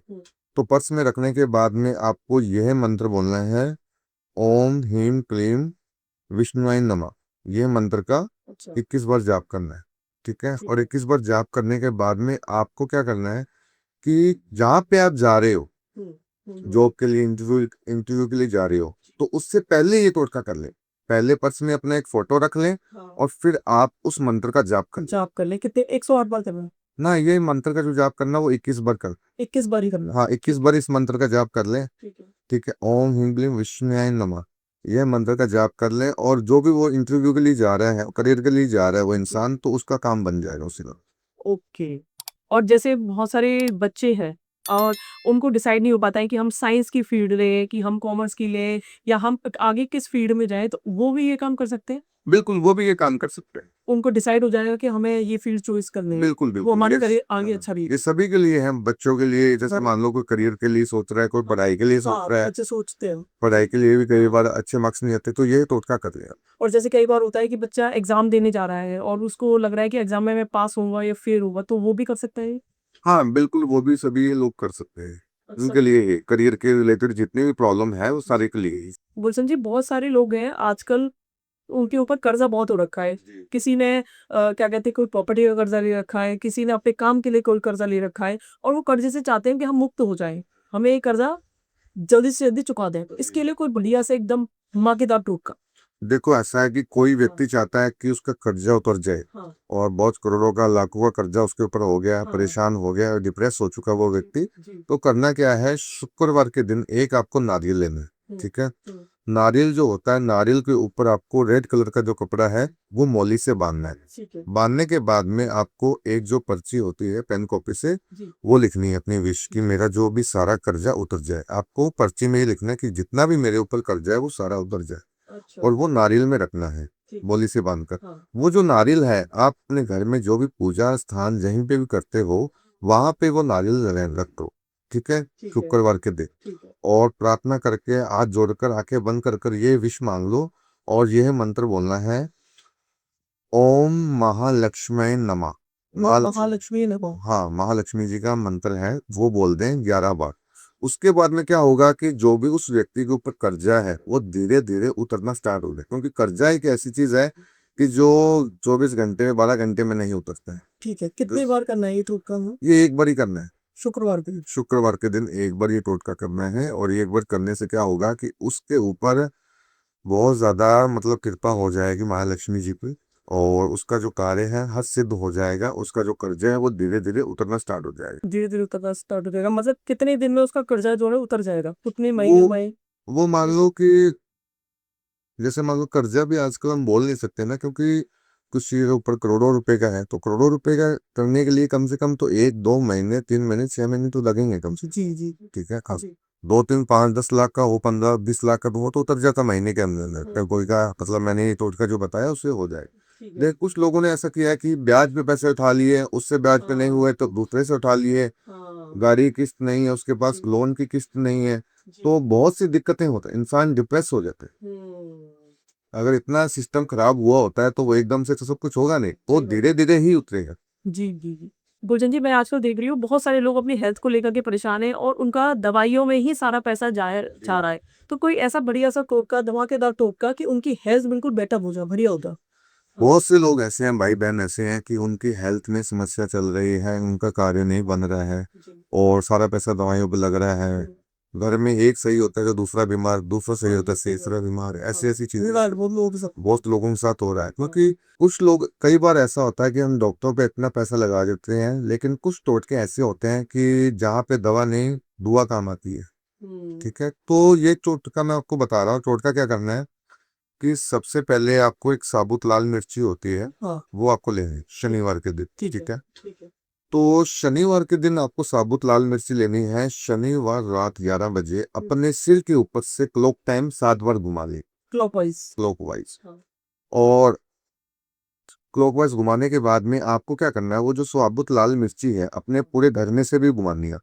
तो पर्स में रखने के बाद में आपको यह मंत्र बोलना है, ओम ह्रीम क्लीम विष्णुआय नमः। यह मंत्र का अच्छा। 21 बार जाप करना है, ठीक है। और 21 बार जाप करने के बाद में आपको क्या करना है कि जहाँ पे आप जा रहे हो, जॉब के लिए, इंटरव्यू इंटरव्यू के लिए जा रहे हो, तो उससे पहले ये टोटका कर ले। पहले पर्स में अपना एक फोटो रख लें, और फिर आप उस मंत्र का जाप कर लें। जाप कर ले, कितने, 108 बार करना? ना, ये मंत्र का जो जाप करना वो 21 बार कर, 21 बार ही करना? हाँ 21 बार इस मंत्र का जाप कर लें, ठीक है। ठीक है। ओम ह्रीम क्लीम विष्णुआय नमः, यह मंत्र का जाप कर लें, और जो भी वो इंटरव्यू के लिए जा रहा है, करियर के लिए जा रहा है वो इंसान, तो उसका काम बन जाएगा उसी में। ओके। और जैसे बहुत सारे बच्चे हैं और उनको डिसाइड नहीं हो पाता है कि हम साइंस की फील्ड लें, कि हम कॉमर्स की लें, या हम आगे किस फील्ड में जाएं, तो वो भी ये काम कर सकते हैं? बिल्कुल, वो भी ये काम कर सकते हैं। उनको डिसाइड हो जाएगा कि हमें ये फील्ड चॉइस करनी है, बिल्कुल वो बिल्कुल, हमारे ये करियर आगे अच्छा भी। ये सभी के लिए है। बच्चों के लिए, जैसे मान लो कोई करियर के लिए सोच रहा है, कोई पढ़ाई के लिए सोच रहा है, बच्चे सोचते हैं। पढ़ाई के लिए भी कई बार अच्छे मार्क्स नहीं आते, तो ये टोटका कर लिया। और जैसे कई बार होता है कि बच्चा एग्जाम देने जा रहा है और उसको लग रहा है कि एग्जाम में मैं पास होऊंगा या फेल होगा, तो वो भी कर सकता है? हाँ बिल्कुल, वो भी सभी लोग कर सकते हैं। अच्छा। उनके लिए करियर के रिलेटेड जितनी भी प्रॉब्लम है वो सारे के लिए ही। गुलशन जी, बहुत सारे लोग हैं आजकल, उनके ऊपर कर्जा बहुत हो रखा है। जी। किसी ने क्या कहते हैं, कोई प्रॉपर्टी का कर्जा ले रखा है, किसी ने अपने काम के लिए कोई कर्जा ले रखा है, और वो कर्जे से चाहते हैं कि हम मुक्त हो जाएं, हमें ये कर्जा जल्दी से जल्दी चुका दें, तो इसके लिए कोई बढ़िया से एकदम धमाकेदार टोटका? देखो, ऐसा है कि कोई व्यक्ति चाहता है कि उसका कर्जा उतर जाए, हाँ। और बहुत करोड़ों का, लाखों का कर्जा उसके ऊपर हो गया है, हाँ। परेशान हो गया है, डिप्रेस हो चुका वो व्यक्ति। जी। तो करना क्या है, शुक्रवार के दिन एक आपको नारियल लेना है, ठीक है। नारियल जो होता है, नारियल के ऊपर आपको रेड कलर का जो कपड़ा है वो मौली से बांधना है। ठीक है। बांधने के बाद में आपको एक जो पर्ची होती है पेन कॉपी से, जी। वो लिखनी है अपनी विश की, मेरा जो भी सारा कर्जा उतर जाए। आपको पर्ची में ही लिखना है कि जितना भी मेरे ऊपर कर्जा है वो सारा उतर जाए, अच्छा। और वो नारियल में रखना है, ठीक। मौली से बांधकर। हाँ। वो जो नारियल है, आप अपने घर में जो भी पूजा स्थान जहीं पे भी करते हो, वहां पे वो नारियल रख दो, ठीक है, शुक्रवार के दिन, और प्रार्थना करके हाथ जोड़कर आंखें बंद कर कर ये विश मांग लो, और यह मंत्र बोलना है, ओम महालक्ष्मी नमः। महालक्ष्मी नमः। हाँ, महालक्ष्मी जी का मंत्र है, वो बोल दें 11 बार। उसके बाद में क्या होगा कि जो भी उस व्यक्ति के ऊपर कर्जा है वो धीरे धीरे उतरना स्टार्ट हो जाए, क्योंकि कर्जा एक ऐसी चीज है कि जो 24 घंटे में 12 घंटे में नहीं उतरता है। ठीक है, कितनी बार करना है ये टोटका? ये एक बार ही करना है, शुक्रवार के दिन। शुक्रवार के दिन एक बार ये टोटका करना है, और ये एक बार करने से क्या होगा कि उसके ऊपर बहुत ज्यादा मतलब कृपा हो जाएगी महालक्ष्मी जी पे, और उसका जो कार्य है हद सिद्ध हो जाएगा, उसका जो कर्जा है वो धीरे धीरे उतरना स्टार्ट हो जाएगा। धीरे धीरे उतरना स्टार्ट हो जाएगा, मतलब कितने दिन में उसका कर्जा जो है उतर जाएगा? कितने महीने में? वो मान लो कि जैसे मान लो कर्जा भी आजकल हम बोल नहीं सकते ना, क्योंकि कुछ चीजों के ऊपर करोड़ों रुपए का है, तो करोड़ों रुपए का करने के लिए कम से कम तो 1 2 महीने 3 महीने 6 महीने तो लगेंगे कम से। जी जी ठीक है, जी। 2 3 5 10 लाख का हो, 15 20 लाख का तो वो तो उतर जाता महीने के अंदर कोई का, मतलब मैंने ये टोटका जो बताया उससे हो जाएगा। लेकिन कुछ लोगों ने ऐसा किया है कि ब्याज पे पैसे उठा लिए, उससे ब्याज पे नहीं हुए तो दूसरे से उठा लिए, गाड़ी की किस्त नहीं है उसके पास, लोन की किस्त नहीं है, तो बहुत सी दिक्कतें होती है, इंसान डिप्रेस हो जाता है। अगर इतना सिस्टम खराब हुआ होता है तो वो एकदम से तो सब कुछ होगा नहीं, वो धीरे धीरे ही उतरेगा। जी जी जी। गुलशन जी, मैं आजकल देख रही हूँ बहुत सारे लोग अपनी हेल्थ को लेकर के परेशान हैं और उनका दवाइयों में ही सारा पैसा जा रहा है। तो कोई ऐसा बढ़िया सा टोटका, धमाकेदार टोटका कि उनकी हेल्थ बिल्कुल बेटर हो जाए, बढ़िया होता। बहुत से लोग ऐसे हैं, भाई बहन ऐसे हैं कि उनकी हेल्थ में समस्या चल रही है, उनका कार्य नहीं बन रहा है, और सारा पैसा दवाइयों पे लग रहा है। घर में एक सही होता है जो दूसरा बीमार, दूसरा सही होता है तीसरा बीमार, ऐसी ऐसी चीजें बहुत लोगों के साथ हो रहा है। क्योंकि कुछ लोग, कई बार ऐसा होता है कि हम डॉक्टरों पे इतना पैसा लगा देते हैं, लेकिन कुछ टोटके ऐसे होते हैं कि जहाँ पे दवा नहीं दुआ काम आती है। ठीक है, तो ये टोटका मैं आपको बता रहा हूँ। टोटका क्या करना है कि सबसे पहले आपको एक साबुत लाल मिर्ची होती है, हाँ। वो आपको लेनी है शनिवार के दिन। ठीक है, ठीक है। तो शनिवार के दिन आपको साबुत लाल मिर्ची लेनी है। शनिवार रात 11 बजे अपने सिर के ऊपर से क्लॉक टाइम 7 बार घुमा ले, क्लॉकवाइज। क्लॉकवाइज। हाँ। और क्लॉकवाइज घुमाने के बाद में आपको क्या करना है, वो जो साबुत लाल मिर्ची है अपने पूरे घर में से भी घुमानी है।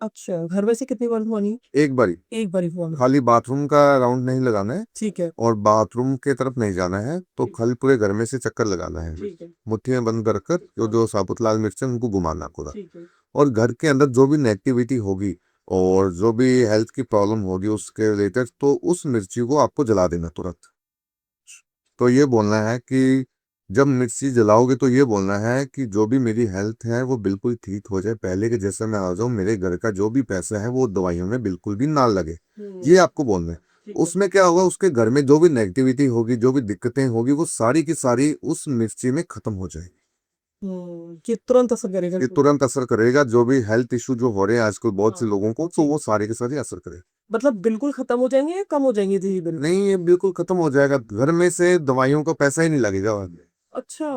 अच्छा, घर में से कितनी बार धुआनी? एक बारी, एक बार ही धुआना। खाली बाथरूम का राउंड नहीं लगाना है, ठीक है। और बाथरूम के तरफ नहीं जाना है, तो खाली पूरे घर में से चक्कर लगाना है, ठीक है। मुट्ठी में बंद कर कर जो जो साबुत लाल मिर्च है उनको घुमाना पूरा। ठीक है। और घर के अंदर जो भी नेगेटिविटी होगी और जो भी हेल्थ की प्रॉब्लम होगी उसके रिलेटेड, तो उस मिर्ची को आपको जला देना तुरंत। तो ये बोलना है कि जब मिर्ची जलाओगे तो ये बोलना है कि जो भी मेरी हेल्थ है वो बिल्कुल ठीक हो जाए, पहले के जैसे मैं आ जाऊं, मेरे घर का जो भी पैसा है वो दवाइयों में बिल्कुल भी ना लगे, ये आपको बोलना है। उसमें क्या होगा, उसके घर में जो भी नेगेटिविटी होगी, जो भी दिक्कतें होगी, वो सारी की सारी उस मिर्ची में खत्म हो जाएगी। ये तुरंत असर करेगा? ये तुरंत असर करेगा, जो भी हेल्थ इश्यू जो हो रहे हैं आजकल बहुत से हाँ। लोगों को, तो वो सारे के सारे असर करेगा। मतलब बिल्कुल खत्म हो जाएंगे या कम हो जाएंगे धीरे धीरे? नहीं, ये बिल्कुल खत्म हो जाएगा, घर में से दवाइयों का पैसा ही नहीं लगेगा। अच्छा।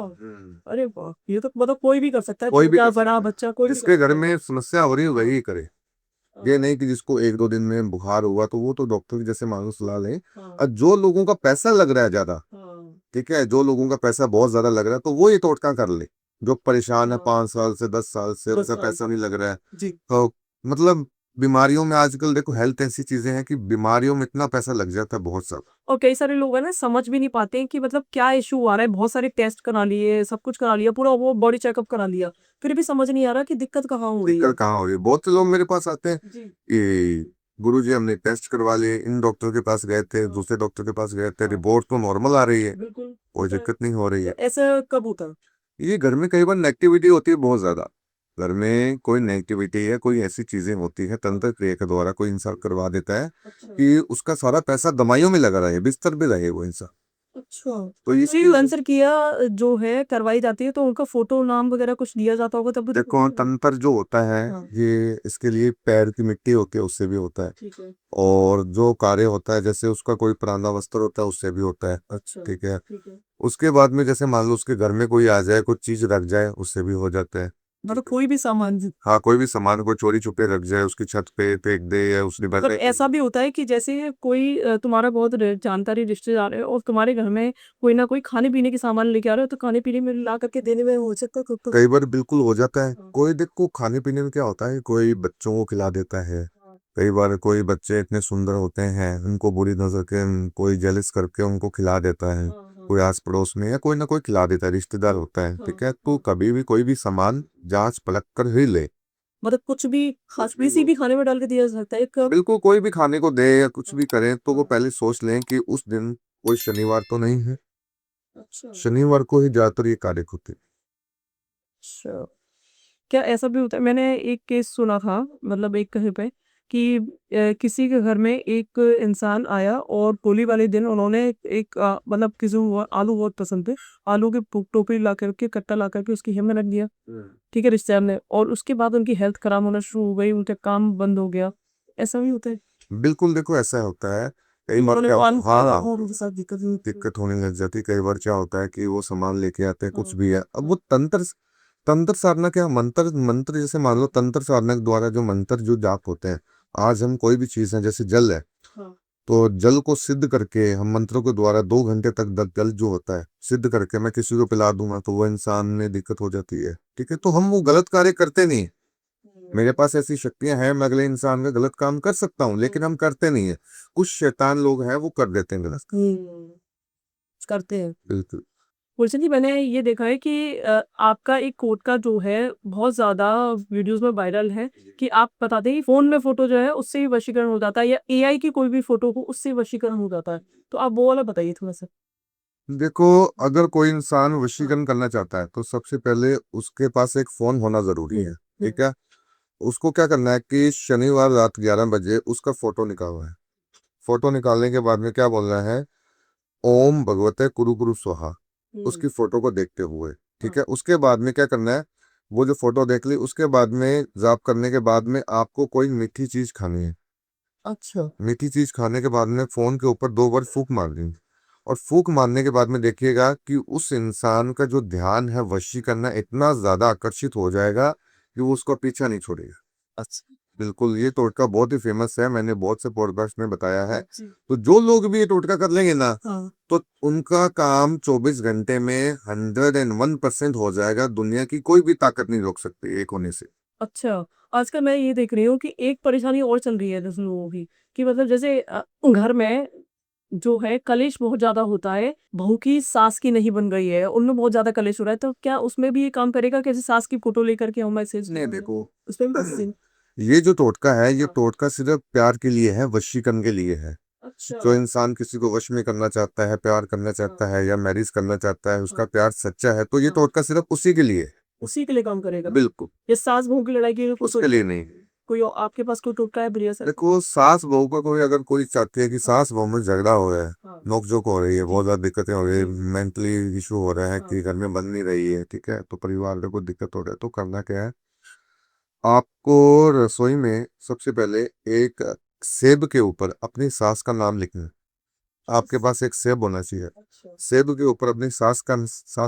अरे वाह, ये तो मतलब कोई भी कर सकता है, कोई भी छोटा कर बड़ा सकता है, बच्चा कोई भी कर जिसके घर सकता में समस्या हो रही है वही करे। है। ये नहीं कि जिसको 1 2 दिन में बुखार हुआ तो वो तो डॉक्टर की जैसे मानो सलाह ले। हाँ। और जो लोगों का पैसा लग रहा है ज्यादा, हाँ। ठीक है, जो लोगों का पैसा बहुत ज्यादा लग रहा है, तो वो ये टोटका कर ले। जो परेशान है हाँ। 5 साल से 10 साल से, 10 उनका साल पैसा नहीं लग रहा है, जी। तो मतलब बीमारियों में आजकल देखो, हेल्थ ऐसी चीजें हैं कि बीमारियों में इतना पैसा लग जाता है बहुत सारा। और कई सारे लोग हैं ना, समझ भी नहीं पाते हैं कि मतलब क्या इशू आ रहा है। बहुत सारे टेस्ट करा लिए, सब कुछ करा लिया, पूरा वो बॉडी चेकअप करा लिया, फिर भी समझ नहीं आ रहा कि दिक्कत कहाँ हो रही है। दिक्कत कहाँ हो रही है, बहुत से लोग मेरे पास आते हैं जी। कि गुरुजी हमने टेस्ट करवा लिए, इन डॉक्टर के पास गए थे, दूसरे डॉक्टर के पास गए थे, रिपोर्ट तो नॉर्मल आ रही है, बिल्कुल। कोई दिक्कत नहीं हो रही है। ऐसा कब होता है? ये घर में कई बार नेगेटिविटी होती है बहुत ज्यादा, घर में कोई नेगेटिविटी है, कोई ऐसी चीजें होती है, तंत्र क्रिया के द्वारा कोई इंसान करवा देता है अच्छा। कि उसका सारा पैसा दवाइयों में लगा रहे, बिस्तर पे रहे वो इंसान। अच्छा। तो ये फ्रीलांसर किया जो है करवाई जाती है, तो उनका फोटो नाम वगैरह कुछ दिया जाता होगा तब भी तो देखो, तंत्र जो होता है हाँ। ये इसके लिए पैर की मिट्टी होती है, उससे भी होता है, ठीक है। और जो कार्य होता है जैसे उसका कोई पुराना वस्त्र होता है उससे भी होता है। अच्छा। ठीक है, ठीक है। उसके बाद में जैसे मान लो उसके घर में कोई आ जाए, कुछ चीज रख जाए, उससे भी हो जाता है। मतलब कोई भी सामान। हाँ, कोई भी सामान को चोरी छुपे रख जाए, उसकी छत पे फेंक दे या उसने पर भर ऐसा भी होता है कि जैसे कोई तुम्हारा बहुत जानकारी रिश्तेदार है और तुम्हारे घर में कोई ना कोई खाने पीने के सामान लेके आ रहे हो, तो खाने पीने में ला करके देने में हो सकता है कई बार बिल्कुल हो जाता है। हाँ। कोई देखो खाने पीने में क्या होता है, कोई बच्चों को खिला देता है। हाँ, कई बार कोई बच्चे इतने सुंदर होते हैं, उनको बुरी नजर के कोई जेलस करके उनको खिला देता है। हाँ, हाँ, कोई आस पड़ोस में या कोई ना कोई खिला देता है, रिश्तेदार होता है, ठीक है। तो कभी भी कोई भी सामान जांच परख कर ही ले। मतलब कुछ भी किसी भी खाने में डाल के दिया जा सकता है एक बिल्कुल, कोई भी खाने को दे या कुछ भी करें तो वो पहले सोच लें कि उस दिन कोई शनिवार तो नहीं है। अच्छा। शनिवार को ही ज्यादातर ये कार्य होते हैं। अच्छा, क्या ऐसा भी होता है? मैंने एक केस सुना था, मतलब एक कहीं पे कि किसी के घर में एक इंसान आया और होली वाले दिन उन्होंने एक मतलब किसी को आलू बहुत पसंद थे, आलू की टोकरी ला करके कट्टा ला करके उसकी हिम में रख दिया, ठीक है, रिश्तेदार ने, और उसके बाद उनकी हेल्थ खराब होना शुरू हो गई, उनका काम बंद हो गया। ऐसा भी होता है? बिल्कुल, देखो ऐसा होता है। कई बार उन्होंने क्या आलू हाँ खाया हाँ, और उनके साथ दिक्कत हुई। दिक्कत होने लग जाती है। कई बार क्या होता है कि वो सामान लेके आते हैं, कुछ हाँ, भी है, अब वो तंत्र तंत्र साधना, क्या मंत्र मंत्र जैसे मान लो तंत्र साधना के द्वारा जो मंत्र जो जाप होते हैं। आज हम कोई भी चीज है, जैसे जल है, हाँ, तो जल को सिद्ध करके हम मंत्रों के द्वारा 2 घंटे तक जल जो होता है सिद्ध करके मैं किसी को पिला दूंगा तो वो इंसान में दिक्कत हो जाती है, ठीक है। तो हम वो गलत कार्य करते नहीं। मेरे पास ऐसी शक्तियां हैं, मैं अगले इंसान का गलत काम कर सकता हूँ, लेकिन हम करते नहीं है। कुछ शैतान लोग हैं वो कर देते हैं गलत। करते हैं। बिल्कुल। गुलशन जी, मैंने ये देखा है कि आपका एक कोट का जो है बहुत ज्यादा वीडियोस में वायरल है कि आप बताते हैं कि फोन में फोटो जो है उससे भी वशीकरण हो जाता है, या एआई की कोई भी फोटो हो उससे वशीकरण हो जाता है, तो आप वो वाला बताइए थोड़ा सा। देखो, अगर कोई इंसान वशीकरण करना चाहता है तो सबसे पहले उसके पास एक फोन होना जरूरी है, ठीक है। उसको क्या करना है कि शनिवार रात 11 बजे उसका फोटो निकालना है। फोटो निकालने के बाद में क्या बोलना है, ओम भगवते कुरु कुरु स्वाहा, उसकी फोटो को देखते हुए, ठीक है। उसके बाद में क्या करना है, वो जो फोटो देख ली उसके बाद में जाप करने के बाद में आपको कोई मीठी चीज खानी है। अच्छा। मीठी चीज खाने के बाद में फोन के ऊपर 2 बार फूक मार देंगे। और फूक मारने के बाद में देखिएगा कि उस इंसान का जो ध्यान है वशी करना इतना ज्यादा आकर्षित हो जाएगा कि वो उसका पीछा नहीं छोड़ेगा। अच्छा। बिल्कुल, ये टोटका बहुत ही फेमस है, मैंने बहुत से पॉडकास्ट में बताया है। जी। तो जो लोग भी ये टोटका कर लेंगे ना, हाँ। तो उनका काम 24 घंटे में 101% हो जाएगा। दुनिया की कोई भी ताकत नहीं रोक सकती एक होने से। अच्छा, आजकल मैं ये देख रही हूँ कि एक परेशानी और चल रही है दस लोगों की, कि मतलब जैसे घर में जो है कलेश बहुत ज्यादा होता है, बहू की सास की नहीं बन गई है, उनमें बहुत ज्यादा कलेश हो रहा है, तो क्या उसमें भी ये काम करेगा? कैसे सास की फोटो लेकर के हम मैसेज नहीं देखो, उसमें भी बस ये जो टोटका है ये टोटका सिर्फ प्यार के लिए है, वशीकरण के लिए है। अच्छा। जो इंसान किसी को वश में करना चाहता है, प्यार करना चाहता है या मैरिज करना चाहता है, उसका प्यार सच्चा है, तो ये टोटका सिर्फ उसी के लिए है। उसी के लिए काम करेगा? बिल्कुल, ये सास बहू की लड़ाई की उसके लिए नहीं। कोई आपके पास कोई टोटका है बढ़िया सर? देखो, सास बहू का कोई अगर कोई चाहती है कि सास बहू में झगड़ा हो रहा है, हाँ, नोकझोंक हो रही है, बहुत ज्यादा दिक्कतें हो रही है, जी, मेंटली इशू हो रहा है हाँ, कि घर में बन नहीं रही है, ठीक है, तो परिवार में कोई दिक्कत हो रहा है, तो करना क्या है, आपको रसोई में सबसे पहले एक सेब के ऊपर अपनी सास का नाम लिखना है। आपके पास एक सेब होना चाहिए। अच्छा, सेब के ऊपर अपनी सास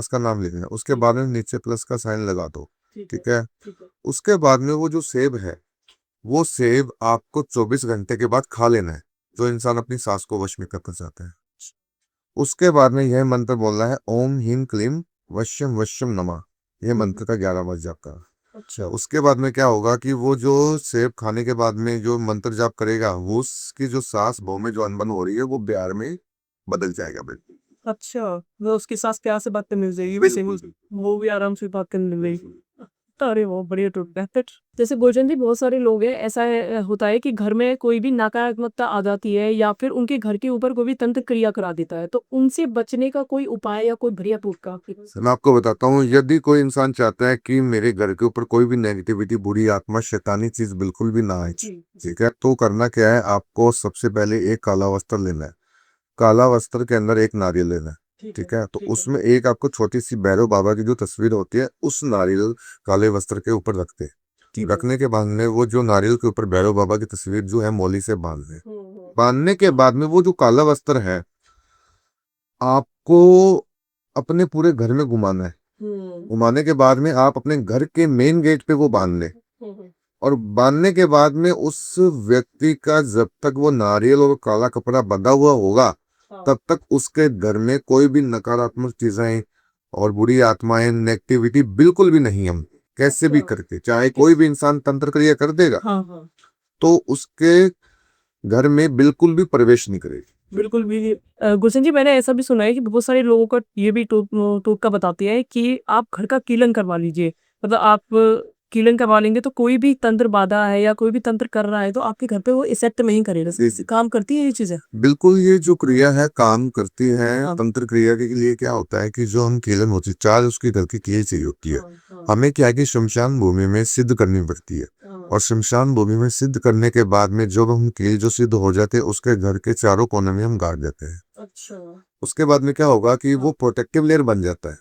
का नाम लिखना है। उसके ठीक बाद में नीचे प्लस का साइन लगा दो, ठीक है, ठीक है। ठीक है। उसके बाद में वो जो सेब है, वो सेब आपको 24 घंटे के बाद खा लेना है, जो इंसान अपनी सास को वश में करना चाहता है। उसके बाद में यह मंत्र बोलना है, ओम ह्रीम क्लीम वश्यम वश्यम नमः। यह मंत्र का 11 बार जाप का। अच्छा। उसके बाद में क्या होगा कि वो जो सेब खाने के बाद में जो मंत्र जाप करेगा, वो उसकी जो सास बहू में जो अनबन हो रही है वो प्यार में बदल जाएगा। बिल्कुल। अच्छा, वो उसके साथ प्यार से बात करनी हो जाएगी, वैसे वो भी आराम से बात करने लगेगी। अरे वो बढ़िया टूट है। जैसे गुलशन जी, बहुत सारे लोग हैं, ऐसा होता है कि घर में कोई भी नकारात्मकता आ जाती है या फिर उनके घर के ऊपर कोई भी तंत्र क्रिया करा देता है, तो उनसे बचने का कोई उपाय या कोई बढ़िया टोटका? मैं आपको बताता हूँ, यदि कोई इंसान चाहता है कि मेरे घर के ऊपर कोई भी नेगेटिविटी, बुरी आत्मा, शैतानी चीज बिल्कुल भी ना आए, जी, ठीक है, तो करना क्या है, आपको सबसे पहले एक काला वस्त्र लेना है। काला वस्त्र के अंदर एक नारियल लेना है, ठीक है, ठीक है। तो ठीक है, उसमें एक आपको छोटी सी भैरव बाबा की जो तस्वीर होती है उस नारियल काले वस्त्र के ऊपर रखते हैं। ठीक है। रखने के बाद में वो जो नारियल के ऊपर भैरव बाबा की तस्वीर जो है मौली से बांध दें। हम्म, बांधने के बाद में वो जो काला वस्त्र है आपको अपने पूरे घर में घुमाना है। घुमाने के बाद में आप अपने घर के मेन गेट पे वो बांध लें, और बांधने के बाद में उस व्यक्ति का जब तक वो नारियल और काला कपड़ा बंधा हुआ होगा तब तक उसके घर में कोई भी नकारात्मक चीजें और बुरी आत्माएं, नेगेटिविटी बिल्कुल भी नहीं। हम कैसे भी करके, चाहे कोई भी इंसान तंत्र क्रिया कर देगा तो उसके घर में बिल्कुल भी प्रवेश नहीं करेगी। बिल्कुल भी गुलशन जी, मैंने ऐसा भी सुना है कि बहुत सारे लोगों का ये भी टोटका बताती है कि आप घर का कीलन करवा लीजिए। मतलब आप कीलन करवा लेंगे तो कोई भी तंत्र बाधा है या कोई भी तंत्र कर रहा है तो आपके घर पे वो इफेक्ट नहीं करेगा। काम करती है ये चीजें? बिल्कुल, ये जो क्रिया है काम करती है। हाँ। तंत्र क्रिया के लिए क्या होता है कि जो हम कीलन होती है, चार उसकी घर की किए चाहिए होती है। हमें क्या है कि शमशान भूमि में सिद्ध करनी पड़ती है, और शमशान भूमि में सिद्ध करने के बाद में जब हम कील जो सिद्ध हो जाते हैं उसके घर के चारों कोने में हम गाड़ देते हैं। अच्छा। उसके बाद में क्या होगा कि वो प्रोटेक्टिव लेयर बन जाता है।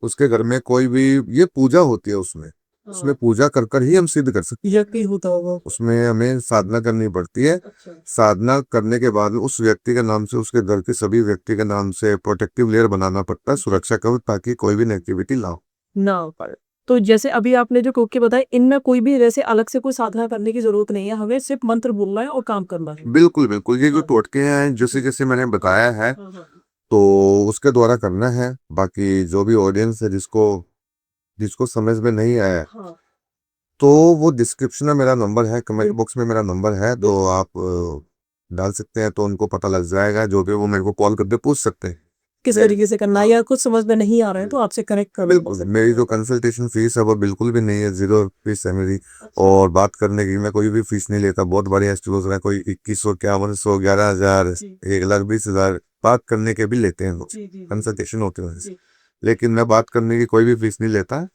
उसके घर में कोई भी, ये पूजा होती है उसमें उसमें पूजा कर कर ही हम सिद्ध कर सकते हैं। यज्ञ होता होगा। उसमें हमें साधना करनी पड़ती है। अच्छा। साधना करने के बाद उस व्यक्ति के नाम से, उसके घर के सभी व्यक्ति के नाम से प्रोटेक्टिव लेयर बनाना पड़ता है, सुरक्षा कवच, ताकि कोई भी नेगेटिविटी ना हो पाए। तो जैसे अभी आपने जो टोटके बताए, इनमें कोई भी वैसे अलग से कोई साधना करने की जरूरत नहीं है, हमें सिर्फ मंत्र बोलना है और काम करना है। बिल्कुल बिल्कुल, ये जो टोटके हैं जैसे जैसे मैंने बताया है तो उसके द्वारा करना है। बाकी जो भी ऑडियंस है जिसको जिसको समझ में नहीं आया तो वो डिस्क्रिप्शन में मेरा नंबर है, कमेंट बॉक्स में मेरा नंबर है, तो आप डाल सकते हैं तो उनको पता लग जाएगा। जो भी वो मेरे को कॉल करके पूछ सकते हैं किस तरीके से करना है, या कुछ समझ में नहीं आ रहा है तो आपसे कनेक्ट कर बिल्कुल। मेरी जो कंसल्टेशन फीस है वो बिल्कुल भी नहीं है, 0 फीस है मेरी। और बात करने की मैं कोई भी फीस नहीं लेता। बहुत बड़े एस्ट्रोलॉजर हैं, कोई 2100, 5100, 11,000, 1,20,000 बात करने के भी लेते हैं लोग, कंसल्टेशन होते हैं। लेकिन मैं बात करने की कोई भी फीस नहीं लेता,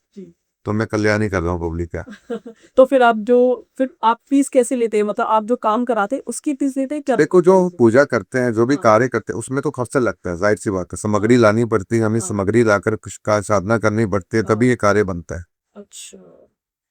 तो मैं कल्याण ही कर रहा हूँ पब्लिक का। तो फिर आप फीस कैसे लेते हैं? मतलब आप जो काम कराते हैं उसकी फीस लेते हैं क्या? देखो, जो पूजा करते हैं, जो भी कार्य करते हैं, उसमें तो खर्चा लगता है, जाहिर सी बात है। सामग्री लानी पड़ती है, हमें सामग्री लाकर कुछ का साधना करनी पड़ती है, तभी ये कार्य बनता है। अच्छा।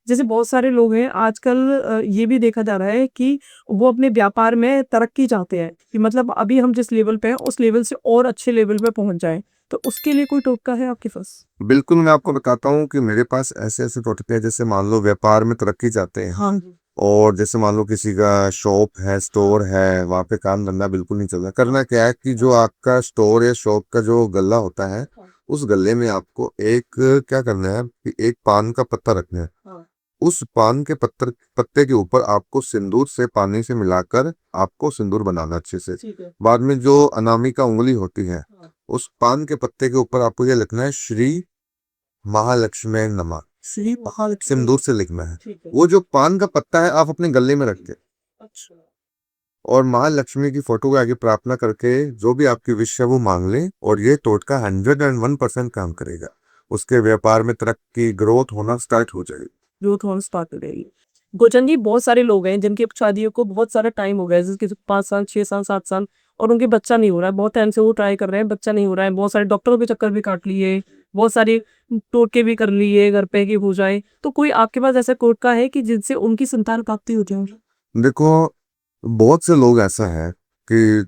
जैसे बहुत सारे लोग हैं आजकल, ये भी देखा जा रहा है कि वो अपने व्यापार में तरक्की चाहते हैं कि मतलब अभी हम जिस लेवल पे हैं उस लेवल से और अच्छे लेवल पे पहुंच जाएं, तो उसके लिए कोई टोटका है आपके पास? बिल्कुल, मैं आपको बताता हूँ कि मेरे पास ऐसे ऐसे टोटके हैं। जैसे मान लो व्यापार में तरक्की चाहते हैं, हाँ। और जैसे मान लो किसी का शॉप है, स्टोर है, वहां पे काम धंधा बिल्कुल नहीं चल रहा। करना क्या है कि जो आपका स्टोर या शॉप का जो गल्ला होता है, उस गल्ले में आपको एक क्या करना है कि एक पान का पत्ता रखना है। उस पान के पत्ते के ऊपर आपको सिंदूर से, पानी से मिलाकर आपको सिंदूर बनाना अच्छे से। बाद में जो अनामिका उंगली होती है, उस पान के पत्ते के ऊपर आपको ये लिखना है, श्री महालक्ष्मी नमः। श्री महालक्ष्मी सिंदूर से लिखना है। वो जो पान का पत्ता है आप अपने गले में रख के, अच्छा, और महालक्ष्मी की फोटो के आगे प्रार्थना करके जो भी आपकी विश है वो मांग लें, और ये टोटका 101% काम करेगा। उसके व्यापार में तरक्की, ग्रोथ होना स्टार्ट हो जाएगी। ग्रोथ होना स्टार्ट हो जाएगी। गोचन जी, बहुत सारे लोग हैं जिनकी शादियों को बहुत सारा टाइम हो गया है, जिसके 5 साल, 6 साल, 7 साल, और उनके बच्चा नहीं हो रहा है। बहुत टाइम से वो ट्राई कर रहे हैं, बच्चा नहीं हो रहा है। बहुत सारे डॉक्टरों के चक्कर भी काट लिए, बहुत सारे टोटके भी कर लिए घर पे कि हो जाए। तो कोई आपके पास ऐसा टोटका है कि जिनसे उनकी संतान प्राप्ति हो जाए? देखो, बहुत से लोग ऐसा है कि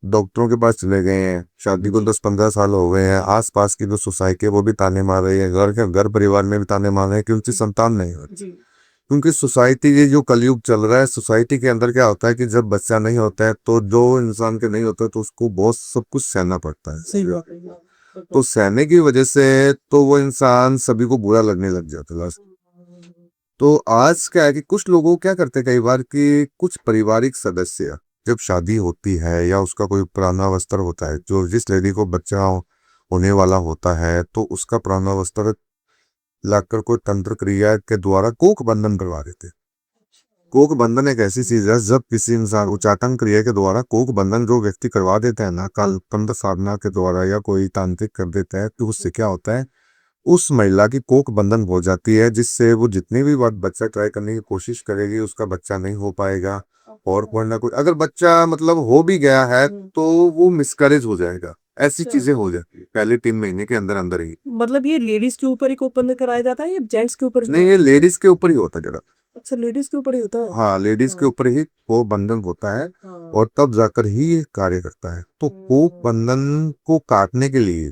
डॉक्टरों के पास चले गए हैं, शादी को 10-15 साल हो गए हैं, आसपास की जो सोसाइटी है वो भी ताने मार रही है, घर परिवार में भी ताने मार रहे हैं कि उनकी संतान नहीं हो रही। क्योंकि सोसाइटी, ये जो कलयुग चल रहा है, सोसाइटी के अंदर क्या होता है कि जब बच्चा नहीं होता है तो जो इंसान के नहीं होता है तो उसको बहुत सब कुछ सहना पड़ता है। सही बात है। तो सहने की वजह से तो वो इंसान सभी को बुरा लगने लग जाता है। तो आज क्या है कि कुछ लोगों क्या करते हैं कई बार कि कुछ पारिवारिक सदस्य जब शादी होती है या उसका कोई पुराना वस्त्र होता है, जो जिस लेडी को बच्चा होने वाला होता है, तो उसका पुराना वस्त्र लाकर कोई तंत्र क्रिया के द्वारा कोक बंधन करवा देते हैं। कोक बंधन एक ऐसी चीज है, जब किसी इंसान उच्चाटन क्रिया के द्वारा कोक बंधन जो व्यक्ति करवा देता है ना, काल तंत्र साधना के द्वारा या कोई तांत्रिक कर देता है, तो उससे क्या होता है, उस महिला की कोक बंधन हो जाती है, जिससे वो जितनी भी बार बच्चा ट्राई करने की कोशिश करेगी उसका बच्चा नहीं हो पाएगा। और वरना कोई अगर बच्चा मतलब हो भी गया है तो वो मिसकैरेज हो जाएगा। ऐसी चीजें हो जाती है पहले 3 महीने के अंदर अंदर ही। मतलब ये लेडीज के ऊपर ही कोक बंधन कराया जाता है या जेंट्स के ऊपर? नहीं, ये लेडीज के ऊपर ही होता है जरा। अच्छा, लेडीज के ऊपर ही होता है। हाँ, लेडीज के ऊपर ही कोक बंधन होता है, और तब जाकर ही ये कार्य करता है। तो कोक बंधन को काटने के लिए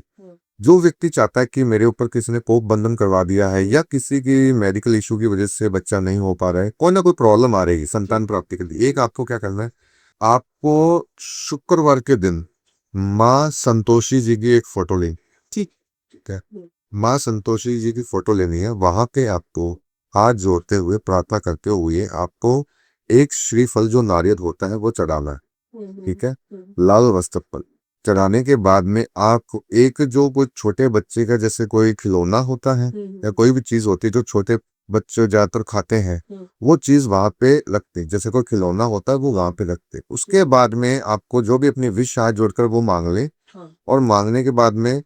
जो व्यक्ति चाहता है कि मेरे ऊपर किसी ने कोप बंधन करवा दिया है या किसी की मेडिकल इशू की वजह से बच्चा नहीं हो पा रहा है, कोई ना कोई प्रॉब्लम आ रही है संतान प्राप्ति के लिए, एक आपको क्या करना है, आपको शुक्रवार के दिन माँ संतोषी जी की एक फोटो लेनी। ठीक ठीक है, माँ संतोषी जी की फोटो लेनी है, वहां पे आपको हाथ जोड़ते हुए प्रार्थना करते हुए आपको एक श्रीफल जो नारियल होता है वो चढ़ाना है। ठीक है, लाल वस्त्र पर चढ़ाने के बाद में आप एक जो कोई छोटे बच्चे का जैसे कोई खिलौना होता है या कोई भी चीज होती है जो छोटे बच्चे ज्यादातर खाते हैं, वो चीज वहां पे रखते हैं, जैसे कोई खिलौना होता है वो वहां पे रखते हैं। उसके बाद में आपको जो भी अपनी विश हाथ जोड़कर वो मांग ले, और मांगने के बाद में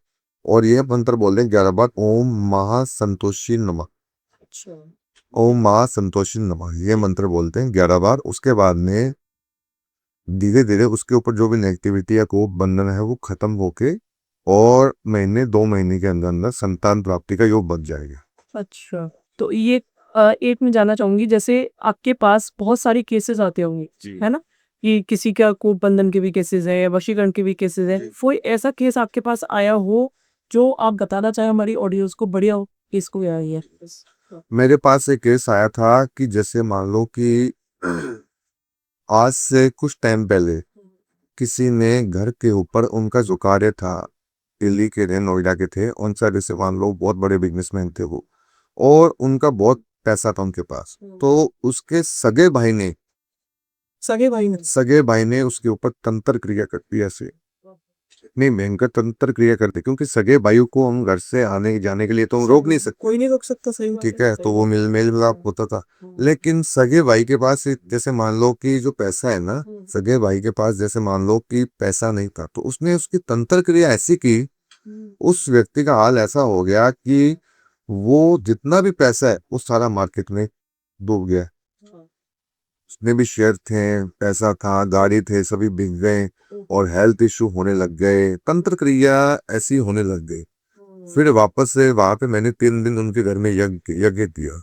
और ये मंत्र बोल दें 11 बार, ओम महासंतोषी नमः। ओम महासंतोषी नमः ये मंत्र बोलते हैं 11 बार। उसके बाद में धीरे धीरे उसके ऊपर जो भी नेगेटिविटी या कोप बंधन है वो खत्म होके और महीने 2 महीने के अंदर अंदर संतान प्राप्ति का योग बन जाएगा। अच्छा, तो ये एक मैं जानना चाहूंगी, जैसे आपके पास बहुत सारी केसेस आते होंगे, जी। है ना, कि किसी का कोप बंधन के भी केसेस है, वशीकरण के भी केसेस है, जी। कोई ऐसा केस आपके पास आया हो जो आप बताना चाहे हमारी ऑडियंस को, बढ़िया हो केस को आया है? मेरे पास एक केस आया था कि जैसे मान लो कि आज से कुछ टाइम पहले किसी ने घर के ऊपर उनका जो कार्य था, दिल्ली के थे, नोएडा के थे, उन साइड से मान लो बहुत बड़े बिजनेसमैन थे वो, और उनका बहुत पैसा था उनके पास, तो उसके सगे भाई ने उसके ऊपर तंत्र क्रिया कर दी ऐसे। नहीं, भयंकर तंत्र क्रिया करते, क्योंकि सगे भाइयों को हम घर से आने जाने के लिए तो हम रोक नहीं सकते, कोई नहीं रोक सकता, सही बात ठीक है, तो वो मेल मेल मिलाप होता था। लेकिन सगे भाई के पास जैसे मान लो कि जो पैसा है ना, सगे भाई के पास जैसे मान लो कि पैसा नहीं था, तो उसने उसकी तंत्र क्रिया ऐसी की, उस व्यक्ति का हाल ऐसा हो गया कि वो जितना भी पैसा है वो सारा मार्केट में डूब गया। उसने भी शेयर थे, पैसा था, गाड़ी थे, सभी बिक गए और हेल्थ इश्यू होने लग गए, तंत्र क्रिया ऐसी होने लग गई। फिर वापस से वहां पे मैंने 3 दिन उनके घर में यज्ञ यज्ञ किया।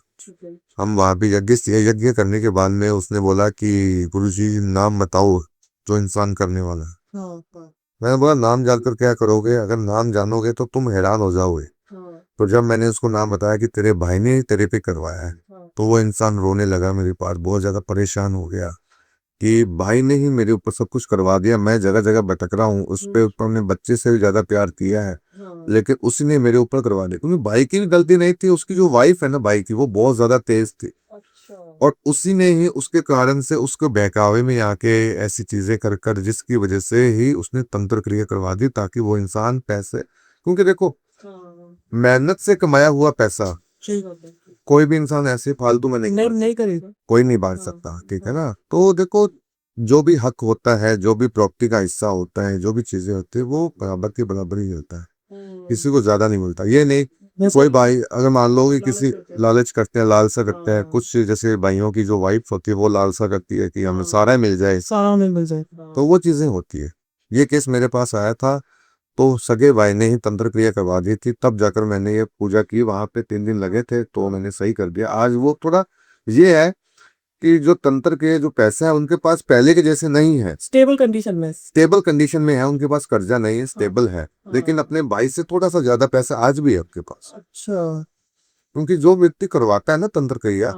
हम वहां पे यज्ञ करने के बाद में उसने बोला कि गुरुजी नाम बताओ जो इंसान करने वाला है। मैंने बोला नाम जानकर क्या करोगे, अगर नाम जानोगे तो तुम हैरान हो जाओगे। तो जब मैंने उसको नाम बताया कि तेरे भाई ने तेरे पे करवाया है, तो वो इंसान रोने लगा मेरे पास, बहुत ज्यादा परेशान हो गया कि भाई ने ही मेरे ऊपर सब कुछ करवा दिया, मैं जगह जगह भटक रहा हूँ, उस पे ऊपर हमने बच्चे से भी ज्यादा प्यार किया है, लेकिन उसी ने मेरे ऊपर करवा दिया। क्योंकि भाई की भी गलती नहीं थी, उसकी जो वाइफ है ना भाई की, वो बहुत ज्यादा तेज थी, और उसी ने ही उसके कारण से उसको बहकावे में आके ऐसी चीजें कर कर जिसकी वजह से ही उसने तंत्र क्रिया करवा दी, ताकि वो इंसान पैसे, क्योंकि देखो मेहनत से कमाया हुआ पैसा कोई भी इंसान ऐसे फालतू में नहीं करेगा, कोई नहीं बांट सकता, ठीक है ना। तो देखो जो भी हक होता है, जो भी प्रॉपर्टी का हिस्सा होता है, जो भी चीजें होती है, वो बराबर के बराबर ही होता है, किसी को ज्यादा नहीं मिलता। ये नहीं कोई भाई अगर मान लो कि किसी लालच करते हैं, लालसा करते हैं, कुछ जैसे भाइयों की जो वाइफ होती है वो लालसा करती है कि हमें सारा मिल जाए, सारा मिल जाए, तो वो चीजें होती है। ये केस मेरे पास आया था, तो सगे भाई ने ही तंत्र क्रिया करवा दी थी, तब जाकर मैंने ये पूजा की, वहां पे 3 दिन लगे थे, तो मैंने सही कर दिया। आज वो थोड़ा ये है कि जो तंत्र के जो पैसा है उनके पास पहले के जैसे नहीं है, स्टेबल कंडीशन में, स्टेबल कंडीशन में है, उनके पास कर्जा नहीं है, स्टेबल है, लेकिन अपने भाई से थोड़ा सा ज्यादा पैसा आज भी है आपके पास। अच्छा, क्योंकि जो व्यक्ति करवाता है ना तंत्र क्रिया,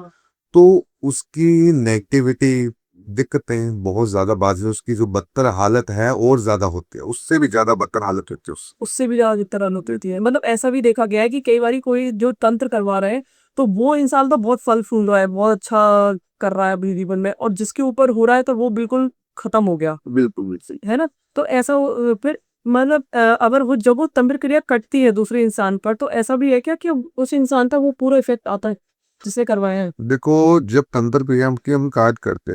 तो उसकी नेगेटिविटी दिक्कतें बहुत ज्यादा, बाद में उसकी जो बदतर हालत है और ज्यादा होती है, उससे भी ज्यादा बदतर हालत होती है उससे भी ज्यादा तरह होती है। मतलब ऐसा भी देखा गया है कि कई बार कोई जो तंत्र करवा रहे हैं तो वो इंसान तो बहुत फल फूल रहा है, बहुत अच्छा कर रहा है अपने जीवन में, और जिसके ऊपर हो रहा है तो वो बिल्कुल खत्म हो गया, बिल्कुल बिल्कुल। है ना। तो ऐसा फिर मतलब अगर वो जब वो तंत्र क्रिया कटती है दूसरे इंसान पर, तो ऐसा भी है क्या कि उस इंसान तक वो पूरा इफेक्ट आता है जिसे करवाया है? देखो जब तंत्र क्रिया की हम काट करते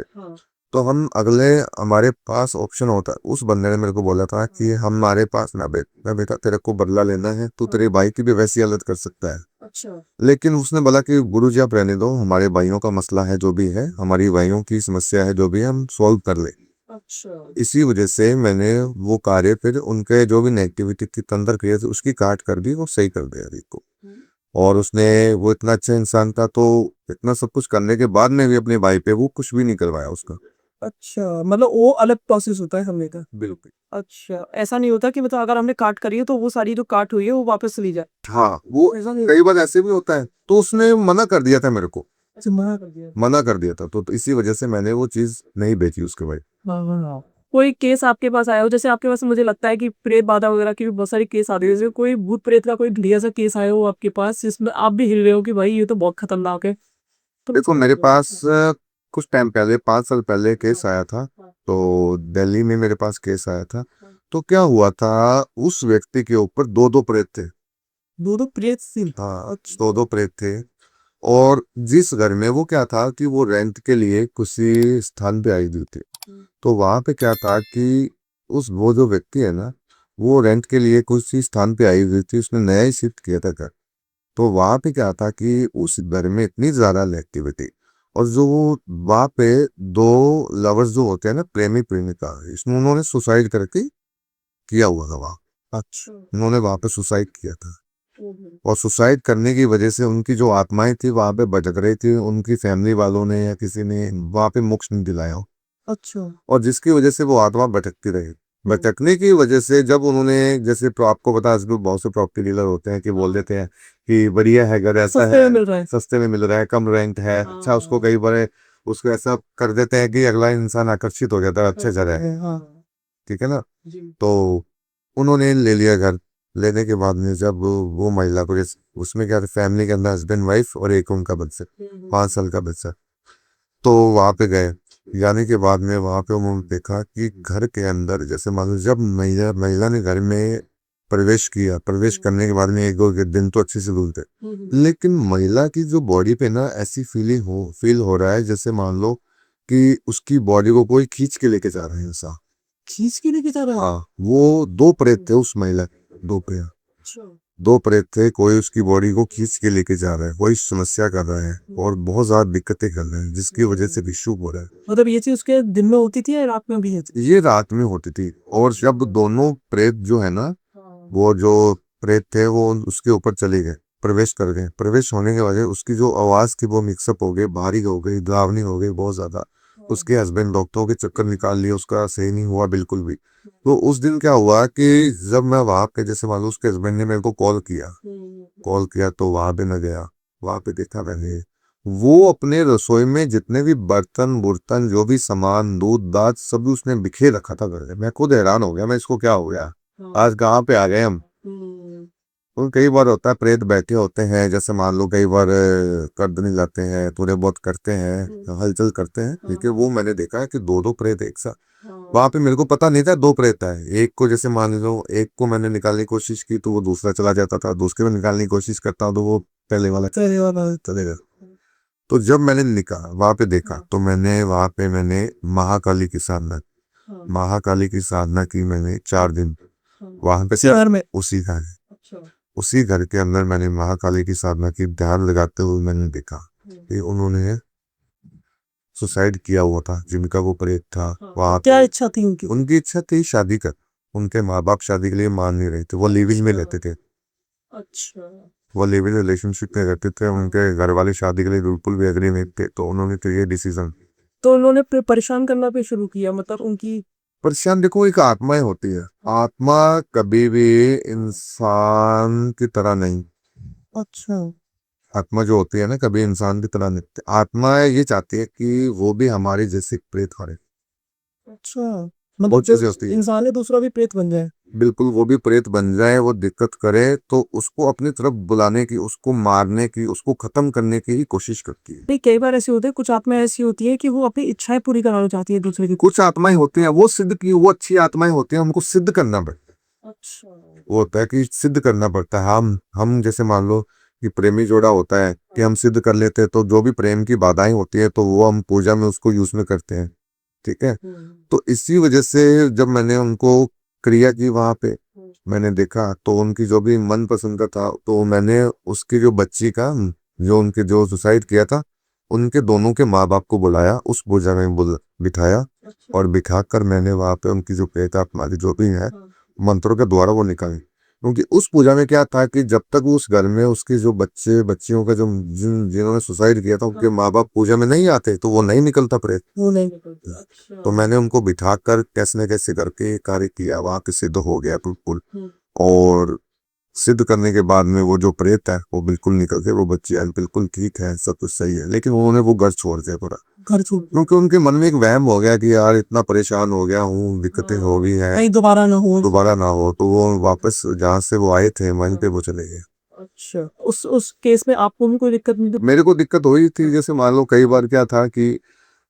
तो हम अगले हमारे पास ऑप्शन होता है। उस बंदे ने मेरे को बोला था कि हमारे पास ना बेटा तेरे को बदला लेना है, तू तेरे भाई की भी वैसी हालत कर सकता है। अच्छा, लेकिन उसने बोला कि गुरुजी आप रहने दो, हमारे भाइयों का मसला है जो भी है, हमारी भाइयों की समस्या है जो भी है, हम सॉल्व कर ले। अच्छा, इसी वजह से मैंने वो कार्य फिर उनके जो भी नेगेटिविटी की तंत्र क्रिया थी उसकी काट कर दी, वो सही कर दिया अभी को। और उसने, वो इतना अच्छा इंसान था, तो इतना सब कुछ करने के बाद में भी अपने भाई पे वो कुछ भी नहीं करवाया उसका। अच्छा, मतलब वो अलग प्रोसेस होता है हमने का। बिल्कुल। अच्छा, ऐसा नहीं होता कि मतलब अगर हमने काट करी है तो वो सारी जो काट हुई है वो वापस चली जाए। हाँ, वो ऐसा कई बार ऐसे भी होता है, तो उसने मना कर दिया था मेरे को, अच्छा, मना कर दिया। मना कर दिया था, तो इसी वजह से मैंने वो चीज नहीं बेची उसके भाई। कोई केस आपके पास आया हो, जैसे आपके पास मुझे लगता है कि प्रेत बाधा वगैरह की भी बहुत सारी केस आती है, जैसे कोई भूत प्रेत का कोई बढ़िया सा केस आया हो आपके पास जिसमें आप भी हिल रहे हो कि भाई ये तो बहुत खतरनाक है। देखो मेरे पास कुछ टाइम पहले 5 साल पहले केस आया था, तो दिल्ली में मेरे पास केस आया था। तो क्या हुआ था, उस व्यक्ति के ऊपर दो दो प्रेत थे। दो दो प्रेत सीन। हाँ, दो दो प्रेत थे। और जिस घर में वो क्या था कि वो रेंट के लिए किसी स्थान पे आई हुई थी, तो वहां पे क्या था कि उस वो जो व्यक्ति है ना, वो रेंट के लिए किसी स्थान पे आई हुई थी, उसने नया ही शिफ्ट किया था घर। तो वहां पे क्या था कि उस घर में इतनी ज्यादा एक्टिविटी, और जो वहां पे दो लवर्स जो होते हैं ना, प्रेमी प्रेमिका, इसमें उन्होंने सुसाइड करके किया हुआ था वहां। अच्छा, उन्होंने वहां पे सुसाइड किया था, और सुसाइड करने की वजह से उनकी जो आत्माएं थी वहां पे भटक रही थी, उनकी फैमिली वालों ने या किसी ने वहां पे मोक्ष नहीं दिलाया। अच्छा, और जिसकी वजह से वो आत्मा भटकती रही। भटकने की वजह से जब उन्होंने, जैसे आपको पता है आजकल बहुत से प्रॉपर्टी डीलर होते हैं कि बोल देते हैं कि बढ़िया है घर, ऐसा सस्ते है, में मिल रहा है। सस्ते में मिल रहा है, कम रेंट है, अच्छा, उसको कई बार उसको ऐसा कर देते हैं कि अगला इंसान आकर्षित हो जाता है, अच्छे घर है, हाँ ठीक है ना। जी। तो उन्होंने ले लिया घर। लेने के बाद में जब वो महिला को, उसमें क्या था, फैमिली के अंदर हस्बैंड वाइफ और एक उनका बच्चा, 5 साल का बच्चा। तो वहां पे गए, जाने के बाद में वहां पे उन्होंने देखा कि घर के अंदर, जैसे मान लो जब महिला महिला ने घर में प्रवेश किया, प्रवेश करने के बाद में एक दो दिन तो अच्छे से बोलते, लेकिन महिला की जो बॉडी पे ना ऐसी फील हो रहा है जैसे मान लो कि उसकी बॉडी को कोई खींच के लेके जा रहे हैं ऐसा। खींच के लेके जा रहा है। हाँ, वो दो प्रेत थे उस महिला के, दो प्रेत, दो प्रेत थे, कोई उसकी बॉडी को खींच के लेके जा रहा है, कोई समस्या कर रहा है और बहुत ज्यादा दिक्कतें कर रहे हैं, जिसकी वजह से विशु हो रहा है। मतलब ये चीज उसके दिन में होती थी या रात में भी है? ये रात में होती थी, और जब दोनों प्रेत जो है ना, वो जो प्रेत थे वो उसके ऊपर चले गए, प्रवेश कर गए, प्रवेश होने के वजह उसकी जो आवाज थी वो मिक्सअप हो गई, भारी हो गई, डरावनी हो गई बहुत ज्यादा। उसके हस्बैंड डॉक्टरों के चक्कर निकाल लिए, उसका सही नहीं हुआ बिल्कुल भी। तो उस दिन क्या हुआ कि जब मैं वहां पे, जैसे मान लो उसके हस्बैंड ने मेरे को कॉल किया तो वहां पे मैं गया, वहां पे देखा मैंने, वो अपने रसोई में जितने भी बर्तन बुर्तन जो भी सामान, दूध दाद, सब उसने बिखेर रखा था घर में। मैं खुद हैरान हो गया, मैं इसको क्या हो गया, आज कहाँ पे आ गए हम। और कई बार होता है प्रेत बैठे होते हैं, जैसे मान लो कई बार करदनी लाते हैं, थोड़े बहुत करते हैं, हलचल करते हैं, लेकिन वो मैंने देखा है कि दो दो प्रेत एक साथ। वहां पे मेरे को पता नहीं था दो प्रेत है, एक को जैसे मान लो एक को मैंने निकालने की कोशिश की तो वो दूसरा चला जाता था, दूसरे में निकालने की कोशिश करता हूँ तो वो पहले वाला चलेगा। तो जब मैंने निकाला वहां पे देखा, तो मैंने महाकाली की साधना, महाकाली की साधना की मैंने 4 दिन वहां पे शहर में? उसी घर, उसी घर के अंदर मैंने महाकाली की साधना की, ध्यान लगाते हुए मैंने देखा कि उन्होंने सुसाइड किया हुआ था, जिनका वो प्रेत था वहां क्या पे। इच्छा थी उनकी? उनकी इच्छा थी शादी कर, उनके माँ बाप शादी के लिए मान नहीं रहे थे, वो लिविंग में रहते थे, अच्छा। वो लिविंग रिलेशनशिप में रहते थे, उनके घर वाले शादी के लिए बिल्कुल भी एग्री नहीं थे, तो उन्होंने तो ये डिसीजन। तो उन्होंने परेशान करना भी शुरू किया, मतलब उनकी। परेशान, देखो एक आत्माएं होती है, आत्मा कभी भी इंसान की तरह नहीं, अच्छा। आत्मा जो होती है ना कभी इंसान की तरह नहीं, आत्मा ये चाहती है कि वो भी हमारे जैसे प्रेत करे। अच्छा, मतलब बहुत जो चीजें होती है, इंसान है दूसरा भी प्रेत बन जाए। बिल्कुल, वो भी प्रेत बन जाए, वो दिक्कत करे तो उसको अपनी तरफ बुलाने की, उसको मारने की, उसको खत्म करने की ही कोशिश करती है। नहीं, कई बार ऐसे होते हैं, कुछ आत्माएं ऐसी होती है कि वो अपनी इच्छाएं पूरी कराना चाहती है दूसरे की। कुछ आत्माएं होती हैं वो सिद्ध की, वो अच्छी आत्माएं होती हैं, हमको सिद्ध करना पड़ता है। अच्छा। वो होता है कि सिद्ध करना पड़ता है, हम जैसे मान लो कि प्रेमी जोड़ा होता है कि हम सिद्ध कर लेते हैं, तो जो भी प्रेम की बाधाएं होती है तो वो हम पूजा में उसको यूज में करते हैं, ठीक है। तो इसी वजह से जब मैंने उनको क्रिया की वहां पे, मैंने देखा तो उनकी जो भी मन पसंद का था, तो मैंने उसकी जो बच्ची का, जो उनके जो सुसाइड किया था, उनके दोनों के माँ बाप को बुलाया, उस पूजा में बिठाया, और बिठा कर मैंने वहां पे उनकी जो प्रेत आत्मा जो भी है, मंत्रों के द्वारा वो निकाली। क्योंकि उस पूजा में क्या था कि जब तक उस घर में उसके जो बच्चे बच्चियों का जो जिन्होंने सुसाइड किया था उनके माँ बाप पूजा में नहीं आते तो वो नहीं निकलता प्रेत। वो नहीं निकलता। अच्छा। तो मैंने उनको बिठाकर कैसे न कैसे करके ये कार्य किया, वहां के सिद्ध हो गया बिल्कुल। और सिद्ध करने के बाद में वो जो प्रेत है वो बिल्कुल निकल के वो बच्ची आज बिल्कुल ठीक है, सब कुछ सही है। लेकिन उन्होंने वो घर छोड़ दिया पूरा, घर छोड़ दिया। क्योंकि उनके मन में एक वहम हो गया कि यार इतना परेशान हो गया हूँ, दिक्कतें हो गई है, कहीं दोबारा ना हो। दोबारा ना हो। तो वो वापस जहाँ से वो आए थे वहीं पे वो चले गए। अच्छा, उस केस में आपको भी कोई दिक्कत नहीं थी? मेरे को दिक्कत हुई थी, जैसे मान लो कई बार क्या था कि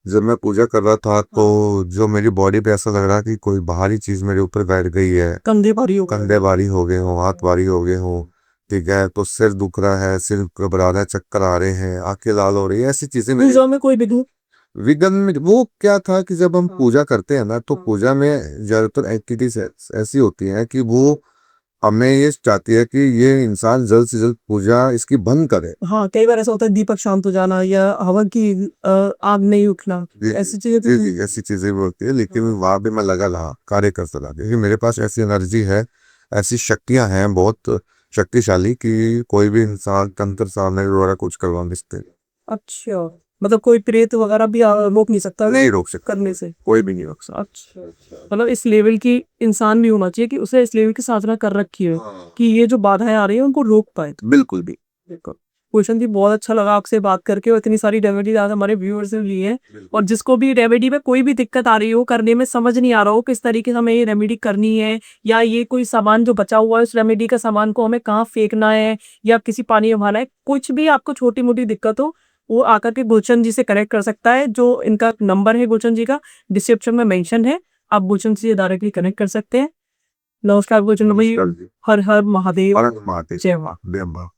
जब मैं पूजा कर रहा था तो जो मेरी बॉडी पे ऐसा लग रहा कि कोई बाहरी चीज मेरे ऊपर बैठ गई है, कंधे भारी हो गए। कंधे भारी हो गए हों, हाथ भारी हो गए हों, ठीक है, तो सिर दुख रहा है, सिर घबरा रहा है, चक्कर आ रहे हैं, आंखें लाल हो रही है, ऐसी चीजें मेरी। पूजा में कोई विघ्न? विघ्न में वो क्या था कि जब हम पूजा करते हैं ना तो पूजा में ज्यादातर एक्टिविटीज ऐसी होती हैं कि वो हमें ये चाहती है कि ये इंसान जल्द से जल्द पूजा इसकी बंद करे। हाँ, कई बार ऐसा होता है दीपक शांत हो जाना या हवन की आग नहीं उठना, जी ऐसी चीजें जी तो जी, ऐसी चीजें भी होती है। लेकिन वहां पे मैं लगा रहा, कार्य करता रहा, क्योंकि मेरे पास ऐसी एनर्जी है, ऐसी शक्तियां हैं बहुत शक्तिशाली कि कोई भी इंसान तंत्र सामने द्वारा कुछ करवा नहीं सकते। अच्छा, मतलब कोई प्रेत वगैरह भी रोक नहीं सकता नहीं रोक सकता, करने से? कोई भी नहीं रोक सकता। अच्छा अच्छा, मतलब इस लेवल की इंसान भी होना चाहिए कि उसे इस लेवल की साधना कर रखी है कि ये जो बाधाएं आ रही है उनको रोक पाए। बिल्कुल भी। देखो क्वेश्चन जी, बहुत अच्छा लगा आपसे बात करके और इतनी सारी रेमेडीज आज हमारे व्यूअर्स ने ली है। और जिसको भी रेमेडी में कोई भी दिक्कत आ रही हो, करने में समझ नहीं आ रहा हो किस तरीके से हमें ये रेमेडी करनी है, या ये कोई सामान जो बचा हुआ है उस रेमेडी का सामान को हमें कहाँ फेंकना है या किसी पानी में बहाना है, कुछ भी आपको छोटी मोटी दिक्कत हो, वो आकर के गुलशन जी से कनेक्ट कर सकता है। जो इनका नंबर है गुलशन जी का डिस्क्रिप्शन में मेंशन है, आप गुलशन जी से डायरेक्टली कनेक्ट कर सकते हैं। नमस्कार गुलशन भाई, नमस्कार जी। हर हर महादेव, हर हर महादेव। जय माँ। जय माँ।